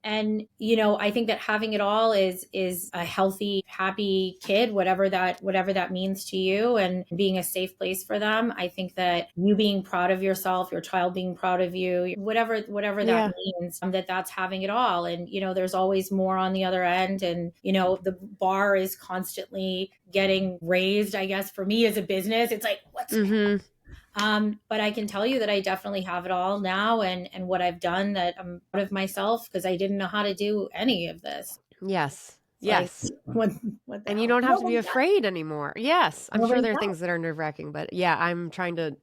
Speaker 2: I think that having it all is a healthy, happy kid, whatever that means to you, and being a safe place for them. I think that you being proud of yourself, your child being proud of you, whatever that means, that's having it all. And, there's always more on the other end. And, the bar is constantly getting raised, I guess, for me as a business. It's like, what's next? But I can tell you that I definitely have it all now, and what I've done, that I'm proud of myself, because I didn't know how to do any of this.
Speaker 3: Yes.
Speaker 2: Yes.
Speaker 3: Like, and you don't have to be afraid anymore. Yes. I'm sure there are things that are nerve-wracking, but I'm trying to,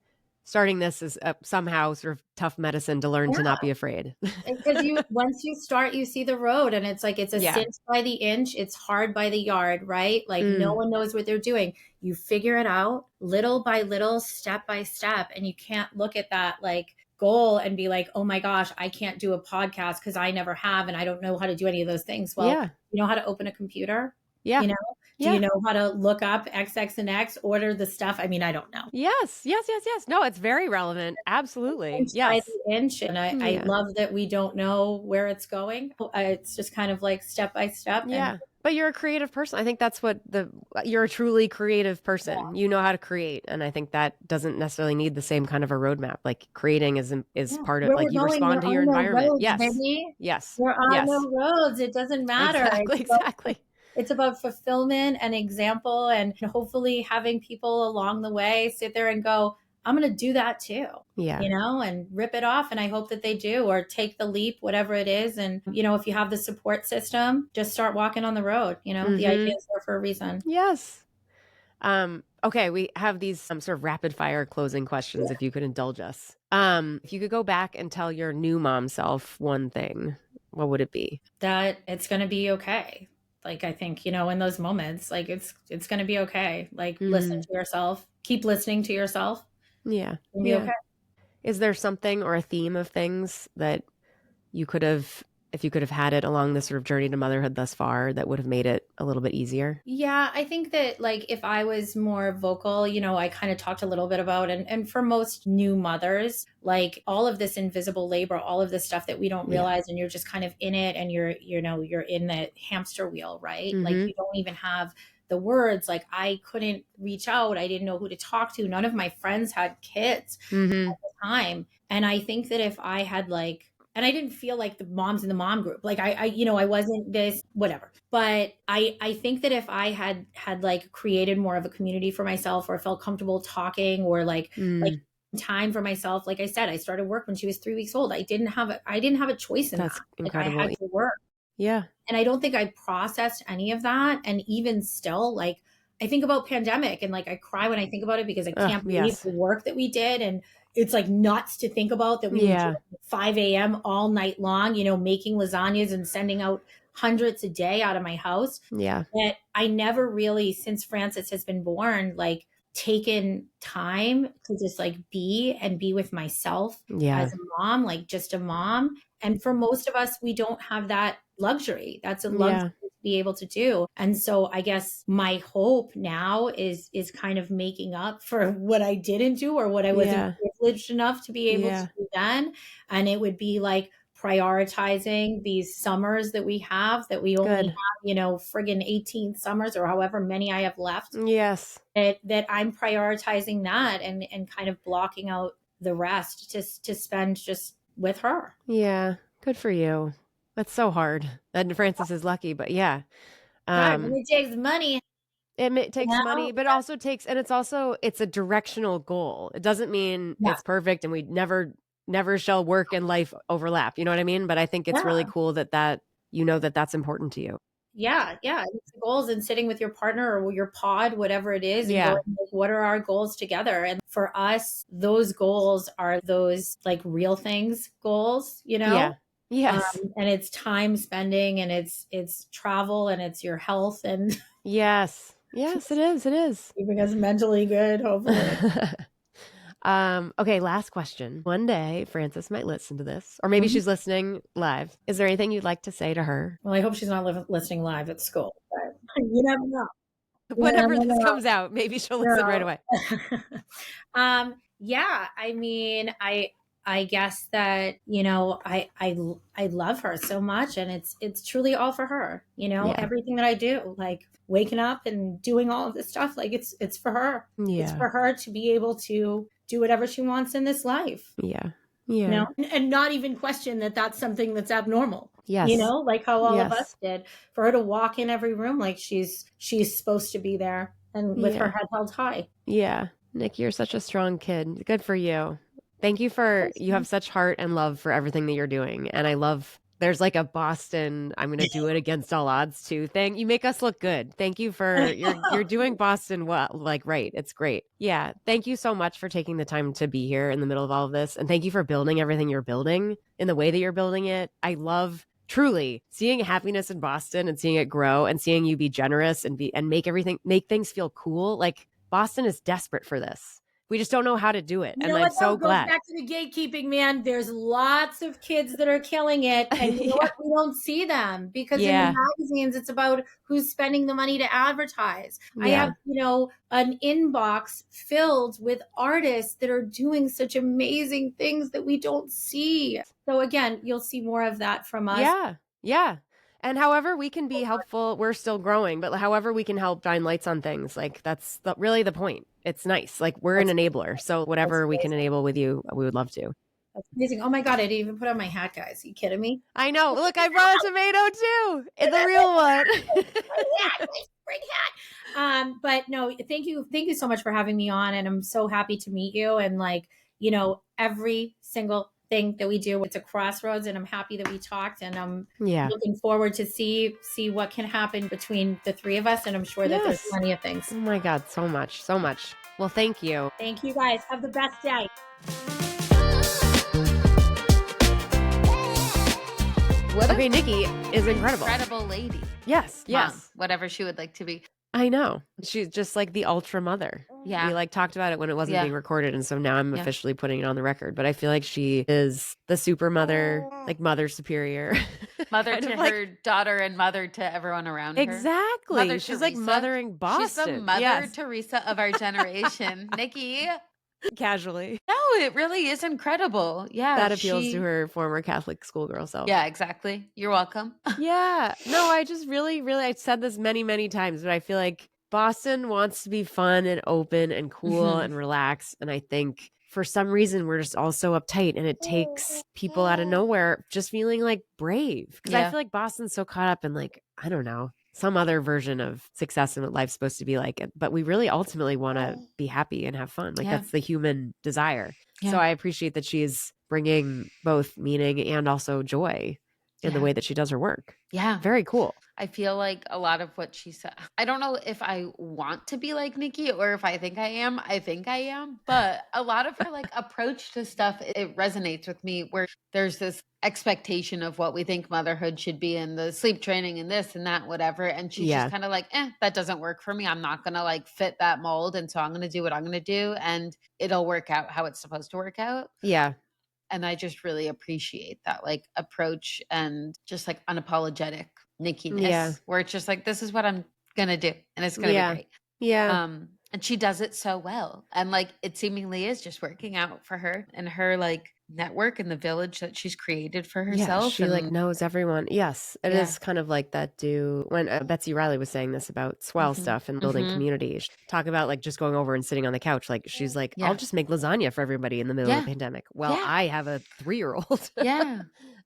Speaker 3: starting this is somehow sort of tough medicine to learn to not be afraid.
Speaker 2: Because once you start, you see the road, and it's like, it's a cinch by the inch, it's hard by the yard, right? Like no one knows what they're doing. You figure it out little by little, step by step. And you can't look at that like goal and be like, oh my gosh, I can't do a podcast because I never have, and I don't know how to do any of those things. Well, you know how to open a computer?
Speaker 3: Yeah.
Speaker 2: Do you know how to look up XX and X, order the stuff? I mean, I don't know.
Speaker 3: Yes. No, it's very relevant. Absolutely. Yes.
Speaker 2: Inch. And I love that we don't know where it's going. It's just kind of like step by step.
Speaker 3: Yeah. But you're a creative person. I think that's what you're a truly creative person. Yeah. You know how to create. And I think that doesn't necessarily need the same kind of a roadmap. Like creating is part of, like, you respond to your environment.
Speaker 2: Roads,
Speaker 3: yes.
Speaker 2: Baby.
Speaker 3: Yes.
Speaker 2: We're on the roads. It doesn't matter.
Speaker 3: Exactly.
Speaker 2: It's about fulfillment and example, and hopefully having people along the way sit there and go, I'm going to do that too.
Speaker 3: Yeah.
Speaker 2: And rip it off. And I hope that they do, or take the leap, whatever it is. And, if you have the support system, just start walking on the road. The idea is there for a reason.
Speaker 3: Yes. Okay, we have these sort of rapid fire closing questions, if you could indulge us. If you could go back and tell your new mom self one thing, what would it be?
Speaker 2: That it's going to be okay. Like, I think, in those moments, like it's going to be okay. Like, listen to yourself, keep listening to yourself.
Speaker 3: Yeah.
Speaker 2: It'll be okay.
Speaker 3: Is there something or a theme of things that you could have, if you could have had it along this sort of journey to motherhood thus far, that would have made it a little bit easier?
Speaker 2: Yeah, I think that, like, if I was more vocal, I kind of talked a little bit about, and for most new mothers, like, all of this invisible labor, all of this stuff that we don't realize, and you're just kind of in it, and you're in the hamster wheel, right? Like, you don't even have the words. Like, I couldn't reach out. I didn't know who to talk to. None of my friends had kids at the time. And I think that if I had, like, and I didn't feel like the moms in the mom group, like I wasn't this, whatever. But I think that if I had like created more of a community for myself, or felt comfortable talking, or like time for myself, like I said, I started work when she was 3 weeks old. I didn't have a choice in
Speaker 3: That's
Speaker 2: that.
Speaker 3: incredible.
Speaker 2: Like, I had to work.
Speaker 3: Yeah.
Speaker 2: And I don't think I processed any of that. And even still, like, I think about pandemic, and like I cry when I think about it, because I can't believe the work that we did. And it's like nuts to think about that we were at 5 a.m. all night long, making lasagnas and sending out hundreds a day out of my house.
Speaker 3: Yeah.
Speaker 2: That I never really, since Francis has been born, like, taken time to just like be with myself as a mom, like just a mom. And for most of us, we don't have that luxury. That's a luxury to be able to do. And so I guess my hope now is kind of making up for what I didn't do, or what I wasn't privileged enough to be able to do then. And it would be like prioritizing these summers that we have, that we only have, friggin' 18 summers, or however many I have left.
Speaker 3: Yes.
Speaker 2: That I'm prioritizing that, and kind of blocking out the rest to spend just with her.
Speaker 3: Yeah. Good for you. That's so hard. And Francis is lucky, but yeah.
Speaker 2: It takes money.
Speaker 3: It takes money, but also takes, and it's a directional goal. It doesn't mean it's perfect and we never shall work and life overlap. You know what I mean? But I think it's really cool that that's important to you.
Speaker 2: Yeah. It's the goals, and sitting with your partner or your pod, whatever it is, and going, like, what are our goals together? And for us, those goals are those like real things goals,
Speaker 3: Yeah. Yes.
Speaker 2: And it's time spending, and it's travel, and it's your health, and
Speaker 3: yes, it is.
Speaker 2: Keeping us mentally good, hopefully.
Speaker 3: Okay, last question. One day Francis might listen to this, or maybe she's listening live. Is there anything you'd like to say to her?
Speaker 2: Well, I hope she's not listening live at school, but you never know.
Speaker 3: Whenever this comes out, maybe she'll listen right away.
Speaker 2: Yeah, I mean, I guess that, I love her so much, and it's truly all for her, everything that I do, like waking up and doing all of this stuff, like it's for her. It's for her to be able to do whatever she wants in this life. And not even question that that's something that's abnormal.
Speaker 3: Yes.
Speaker 2: Like how all of us did, for her to walk in every room like she's supposed to be there, and with her head held high. Yeah.
Speaker 3: Nick, you're such a strong kid. Good for you. Thank you you have such heart and love for everything that you're doing. And I love, there's like a Boston, I'm going to do it against all odds too thing. You make us look good. Thank you for, you're doing Boston well, like, right. It's great. Yeah. Thank you so much for taking the time to be here in the middle of all of this. And thank you for building everything you're building in the way that you're building it. I love truly seeing happiness in Boston and seeing it grow, and seeing you be generous and make things feel cool. Like, Boston is desperate for this. We just don't know how to do it.
Speaker 2: And I'm so glad. Goes back to the gatekeeping, man. There's lots of kids that are killing it. And you know what? We don't see them, because in the magazines, it's about who's spending the money to advertise. I have, an inbox filled with artists that are doing such amazing things that we don't see. So again, you'll see more of that from us.
Speaker 3: Yeah. And however we can be helpful, we're still growing, but however we can help shine lights on things, like, that's really the point. It's nice. Like, we're an enabler. So whatever we can enable with you, we would love to.
Speaker 2: That's amazing. Oh my God, I didn't even put on my hat, guys. Are you kidding me?
Speaker 3: I know. Look, I brought a tomato too. It's the real one.
Speaker 2: Great hat. But no, thank you so much for having me on, and I'm so happy to meet you. And like, every single thing that we do, it's a crossroads, and I'm happy that we talked, and I'm looking forward to see what can happen between the three of us, and I'm sure that there's plenty of things.
Speaker 3: Oh my God, so much. Well, thank you.
Speaker 2: Thank you guys. Have the best day.
Speaker 3: Okay, Nicky is incredible.
Speaker 4: Incredible lady.
Speaker 3: Yes.
Speaker 4: Mom, whatever she would like to be.
Speaker 3: I know. She's just like the ultra mother.
Speaker 4: Yeah.
Speaker 3: We like talked about it when it wasn't being recorded. And so now I'm officially putting it on the record. But I feel like she is the super mother, like mother superior.
Speaker 4: Mother to her daughter and mother to everyone around her.
Speaker 3: Exactly.
Speaker 4: Mother
Speaker 3: She's
Speaker 4: Teresa.
Speaker 3: like mothering Boston.
Speaker 4: She's the Mother Teresa of our generation. Nicky.
Speaker 3: Casually.
Speaker 4: No, it really is incredible. Yeah.
Speaker 3: That appeals to her former Catholic schoolgirl self.
Speaker 4: Yeah, exactly. You're welcome.
Speaker 3: Yeah. No, I just really, I said this many, many times, but I feel like Boston wants to be fun and open and cool and relaxed. And I think for some reason we're just all so uptight, and it takes people out of nowhere just feeling like brave. Because I feel like Boston's so caught up in like, I don't know, some other version of success and what life's supposed to be like. But we really ultimately want to be happy and have fun. Like that's the human desire. Yeah. So I appreciate that she's bringing both meaning and also joy in the way that she does her work.
Speaker 4: Yeah.
Speaker 3: Very cool.
Speaker 4: I feel like a lot of what she said, I don't know if I want to be like Nicky or if I think I am. I think I am. But a lot of her like approach to stuff, it resonates with me, where there's this expectation of what we think motherhood should be, and the sleep training and this and that, whatever. And she's just kind of like, that doesn't work for me. I'm not going to like fit that mold. And so I'm going to do what I'm going to do, and it'll work out how it's supposed to work out.
Speaker 3: Yeah.
Speaker 4: And I just really appreciate that like approach and just like unapologetic Nicky-ness, where it's just like, this is what I'm going to do, and it's going to be great.
Speaker 3: Yeah.
Speaker 4: And she does it so well. And like, it seemingly is just working out for her and her like network and the village that she's created for herself.
Speaker 3: Yeah, she like knows everyone. Yes, it is kind of like that when Betsy Riley was saying this about swell stuff and building community. Talk about like just going over and sitting on the couch. Like she's like, I'll just make lasagna for everybody in the middle of the pandemic. Well, I have a 3-year-old.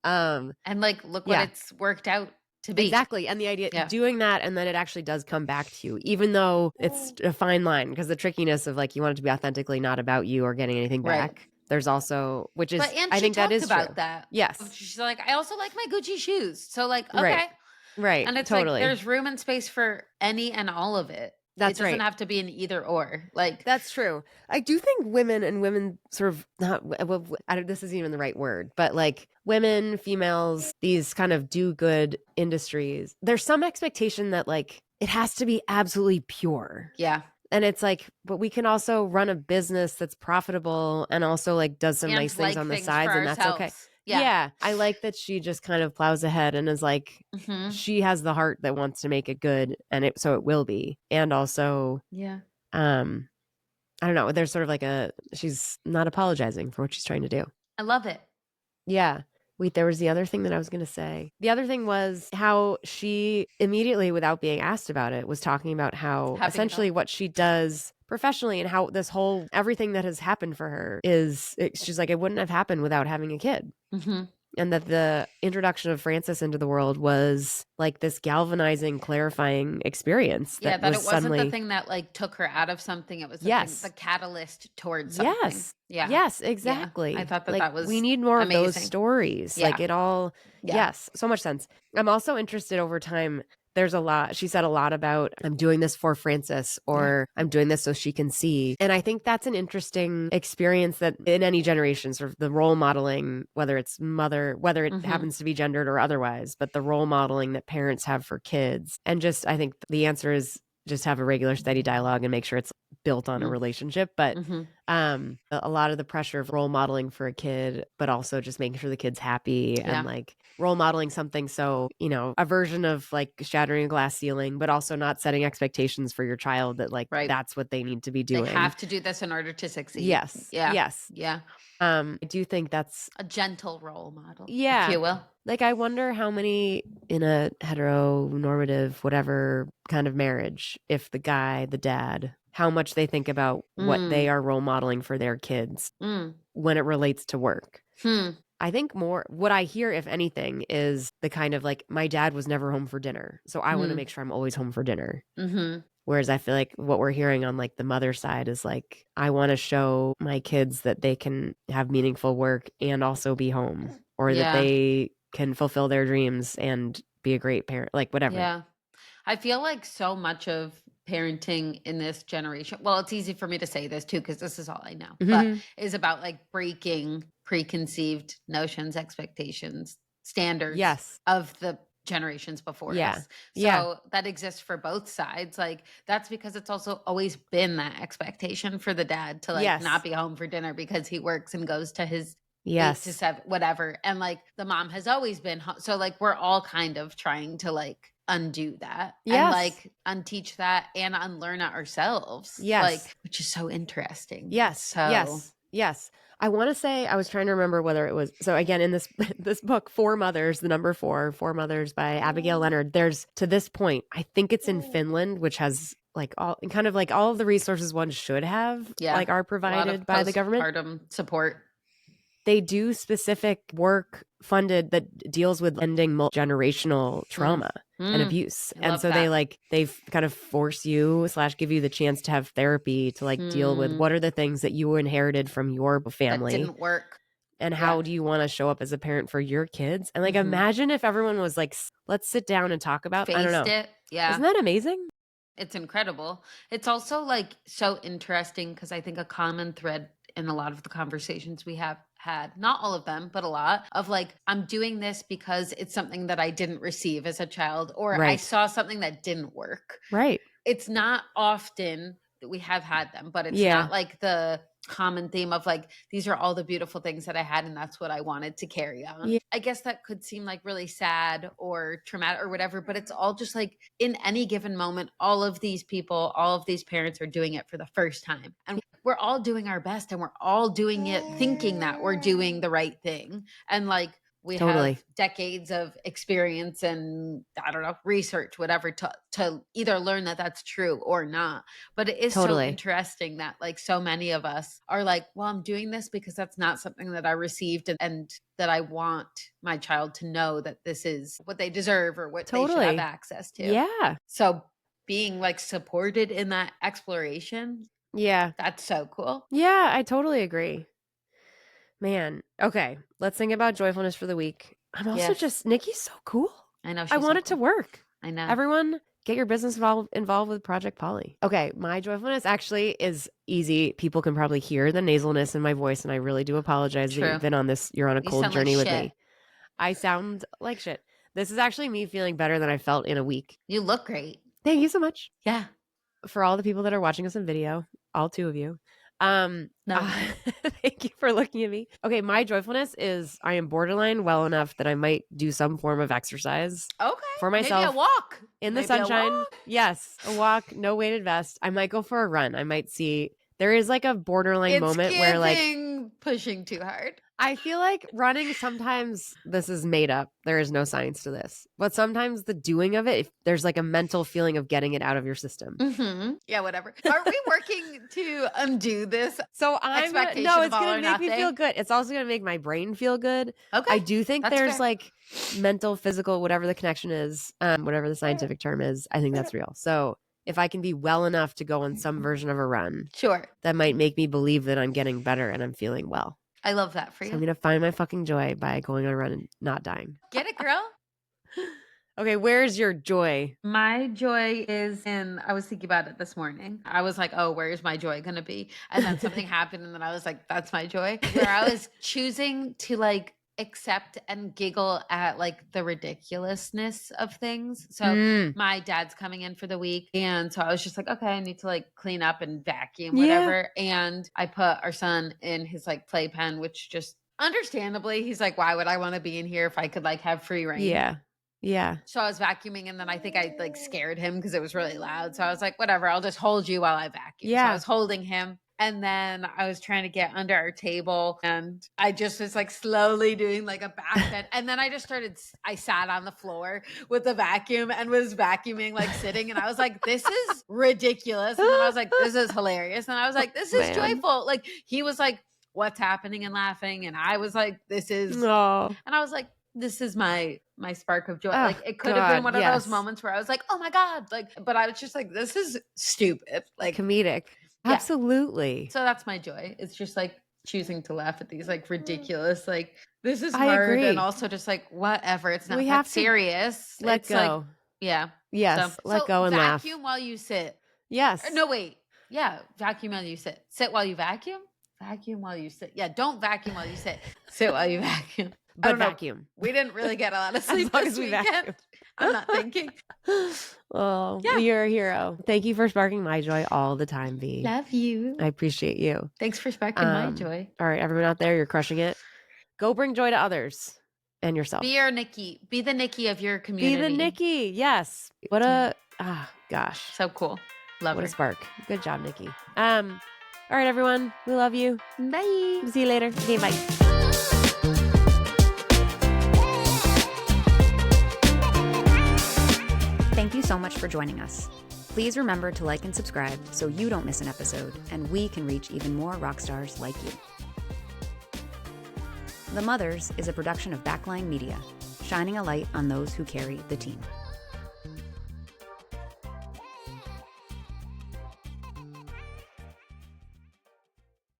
Speaker 4: And like, look what it's worked out to be.
Speaker 3: Exactly. And the idea doing that, and then it actually does come back to you, even though it's a fine line, because the trickiness of like, you want it to be authentically not about you or getting anything back. There's also, which is, I think that is
Speaker 4: about
Speaker 3: true.
Speaker 4: That.
Speaker 3: Yes.
Speaker 4: She's like, I also like my Gucci shoes. So like, okay.
Speaker 3: Right.
Speaker 4: And it's
Speaker 3: totally.
Speaker 4: like, there's room and space for any and all of it.
Speaker 3: That's
Speaker 4: right. It doesn't have to be an either or. Like,
Speaker 3: that's true. I do think women sort of this isn't even the right word, but like women, females, these kind of do good industries, there's some expectation that like it has to be absolutely pure.
Speaker 4: Yeah.
Speaker 3: And it's like, but we can also run a business that's profitable and also like does some nice things on the sides, and that's okay. Yeah. I like that she just kind of plows ahead and is like, she has the heart that wants to make it good, and so it will be. And also, I don't know, there's sort of like she's not apologizing for what she's trying to do.
Speaker 4: I love it.
Speaker 3: Yeah. Wait, there was the other thing that I was going to say. The other thing was how she immediately, without being asked about it, was talking about how essentially what she does professionally and how everything that has happened for her she's like, it wouldn't have happened without having a kid. And that the introduction of Francis into the world was like this galvanizing, clarifying experience.
Speaker 4: That it wasn't the thing that like took her out of something. It was the catalyst towards something.
Speaker 3: Yes, exactly.
Speaker 4: Yeah. I thought
Speaker 3: like,
Speaker 4: that was
Speaker 3: we need more
Speaker 4: amazing.
Speaker 3: Of those stories. Like it all, so much sense. I'm also interested over time. There's a lot. She said a lot about, I'm doing this for Francis, or I'm doing this so she can see. And I think that's an interesting experience that in any generation, sort of the role modeling, whether it happens to be gendered or otherwise, but the role modeling that parents have for kids. And just, I think the answer is just have a regular steady dialogue and make sure it's built on a relationship. But a lot of the pressure of role modeling for a kid, but also just making sure the kid's happy and like role modeling something. So, a version of like shattering a glass ceiling, but also not setting expectations for your child that like, that's what they need to be doing.
Speaker 4: They have to do this in order to succeed.
Speaker 3: Yes.
Speaker 4: Yeah.
Speaker 3: Yes.
Speaker 4: Yeah.
Speaker 3: I do think that's
Speaker 4: a gentle role model.
Speaker 3: Yeah.
Speaker 4: If you will.
Speaker 3: Like, I wonder how many in a heteronormative, whatever kind of marriage, if the guy, the dad, how much they think about what they are role modeling for their kids when it relates to work. I think more what I hear, if anything, is the kind of like, my dad was never home for dinner, so I want to make sure I'm always home for dinner. Whereas I feel like what we're hearing on like the mother side is like, I want to show my kids that they can have meaningful work and also be home, or that they can fulfill their dreams and be a great parent, like whatever.
Speaker 4: Yeah. I feel like so much of parenting in this generation, well, it's easy for me to say this too, because this is all I know, but is about like breaking preconceived notions, expectations, standards of the generations before us. So that exists for both sides. Like, that's because it's also always been that expectation for the dad to like not be home for dinner because he works and goes to his 8 to 7, whatever. And like the mom has always been home. So like we're all kind of trying to like undo that and like unteach that and unlearn it ourselves. Like, which is so interesting.
Speaker 3: Yes. I want to say, I was trying to remember whether it was, so again, in this book, Four Mothers, the number Four Mothers by Abigail Leonard, there's, to this point, I think it's in Finland, which has like all of the resources one should have, like are provided by the government.
Speaker 4: Postpartum support.
Speaker 3: They do specific work funded that deals with ending generational trauma and abuse. And so they kind of force you / give you the chance to have therapy to like deal with what are the things that you inherited from your family
Speaker 4: that didn't work.
Speaker 3: And how do you want to show up as a parent for your kids? And like, imagine if everyone was like, let's sit down and talk about, I don't know. Isn't that amazing?
Speaker 4: It's incredible. It's also like so interesting because I think a common thread in a lot of the conversations we have had, not all of them, but a lot of like, I'm doing this because it's something that I didn't receive as a child, or I saw something that didn't work.
Speaker 3: Right.
Speaker 4: It's not often that we have had them, but it's not like the common theme of like, these are all the beautiful things that I had and that's what I wanted to carry on. I guess that could seem like really sad or traumatic or whatever, but it's all just like in any given moment, all of these people, all of these parents are doing it for the first time. And we're all doing our best and we're all doing it thinking that we're doing the right thing. And like, we have decades of experience and I don't know, research, whatever, to either learn that that's true or not. But it is so interesting that like so many of us are like, well, I'm doing this because that's not something that I received and that I want my child to know that this is what they deserve or what they should have access to.
Speaker 3: Yeah.
Speaker 4: So being like supported in that exploration.
Speaker 3: Yeah.
Speaker 4: That's so cool.
Speaker 3: Yeah, I totally agree. Man. Okay. Let's think about joyfulness for the week. I'm also just, Nikki's so cool.
Speaker 4: I know.
Speaker 3: I want it to work.
Speaker 4: I know.
Speaker 3: Everyone get your business involved with Project Paulie. Okay. My joyfulness actually is easy. People can probably hear the nasalness in my voice. And I really do apologize that you've been on this. You're on a cold journey with me. I sound like shit. This is actually me feeling better than I felt in a week.
Speaker 4: You look great.
Speaker 3: Thank you so much.
Speaker 4: Yeah.
Speaker 3: For all the people that are watching us in video, all 2 of you. Thank you for looking at me. Okay, my joyfulness is I am borderline well enough that I might do some form of exercise. For myself.
Speaker 4: Maybe a walk.
Speaker 3: In the sunshine. Yes, a walk, no weighted vest. I might go for a run. I might see. There is like a borderline moment where like
Speaker 4: pushing too hard.
Speaker 3: I feel like running sometimes, this is made up. There is no science to this. But sometimes the doing of it, if there's like a mental feeling of getting it out of your system.
Speaker 4: Yeah, whatever. Are we working to undo this?
Speaker 3: So it's going to make me feel good. It's also going to make my brain feel good.
Speaker 4: Okay.
Speaker 3: I do think there's like mental, physical, whatever the connection is, whatever the scientific term is, I think that's real. So if I can be well enough to go on some version of a run, that might make me believe that I'm getting better and I'm feeling well.
Speaker 4: I love that for you.
Speaker 3: So I'm going to find my fucking joy by going on a run and not dying.
Speaker 4: Get it, girl?
Speaker 3: Okay, where's your joy?
Speaker 4: My joy is I was thinking about it this morning. I was like, oh, where's my joy going to be? And then something happened and then I was like, that's my joy. Where I was choosing to like accept and giggle at like the ridiculousness of things. So my dad's coming in for the week. And so I was just like, okay, I need to like clean up and vacuum, whatever. And I put our son in his like playpen, which just understandably, he's like, why would I want to be in here if I could like have free reign?
Speaker 3: Yeah.
Speaker 4: So I was vacuuming and then I think I like scared him because it was really loud. So I was like, whatever, I'll just hold you while I vacuum. So I was holding him. And then I was trying to get under our table and I just was like slowly doing like a back bend. And then I sat on the floor with the vacuum and was vacuuming, like sitting. And I was like, this is ridiculous. And then I was like, this is hilarious. And I was like, this is joyful. Like he was like, what's happening, and laughing. And I was like, this is, and I was like, this is my spark of joy. Like it could have been one of those moments where I was like, oh my God. Like, but I was just like, this is stupid. Like
Speaker 3: comedic. Yeah. Absolutely.
Speaker 4: So that's my joy. It's just like choosing to laugh at these like ridiculous, like this is hard. And also just like, whatever. It's not that serious.
Speaker 3: Let go.
Speaker 4: Like, yeah.
Speaker 3: Yes. Let go and laugh.
Speaker 4: Vacuum while you sit.
Speaker 3: Yes.
Speaker 4: No, wait. Yeah. Vacuum while you sit. Sit while you vacuum. Vacuum while you sit. Yeah. Don't vacuum while you sit. Sit while you vacuum.
Speaker 3: But vacuum.
Speaker 4: We didn't really get a lot of sleep this weekend. I'm not thinking.
Speaker 3: Oh, you're a hero. Thank you for sparking my joy all the time, V.
Speaker 4: Love you.
Speaker 3: I appreciate you.
Speaker 4: Thanks for sparking my joy.
Speaker 3: All right, everyone out there, you're crushing it. Go bring joy to others and yourself.
Speaker 4: Be your Nicky. Be the Nicky of your community.
Speaker 3: Be the Nicky. Yes. What a gosh.
Speaker 4: So cool. Love
Speaker 3: what a spark. Good job, Nicky. All right, everyone. We love you.
Speaker 4: Bye.
Speaker 3: See you later. Okay, bye.
Speaker 1: Thank you so much for joining us. Please remember to like and subscribe so you don't miss an episode and we can reach even more rock stars like you. The Mothers is a production of Backline Media, shining a light on those who carry the team.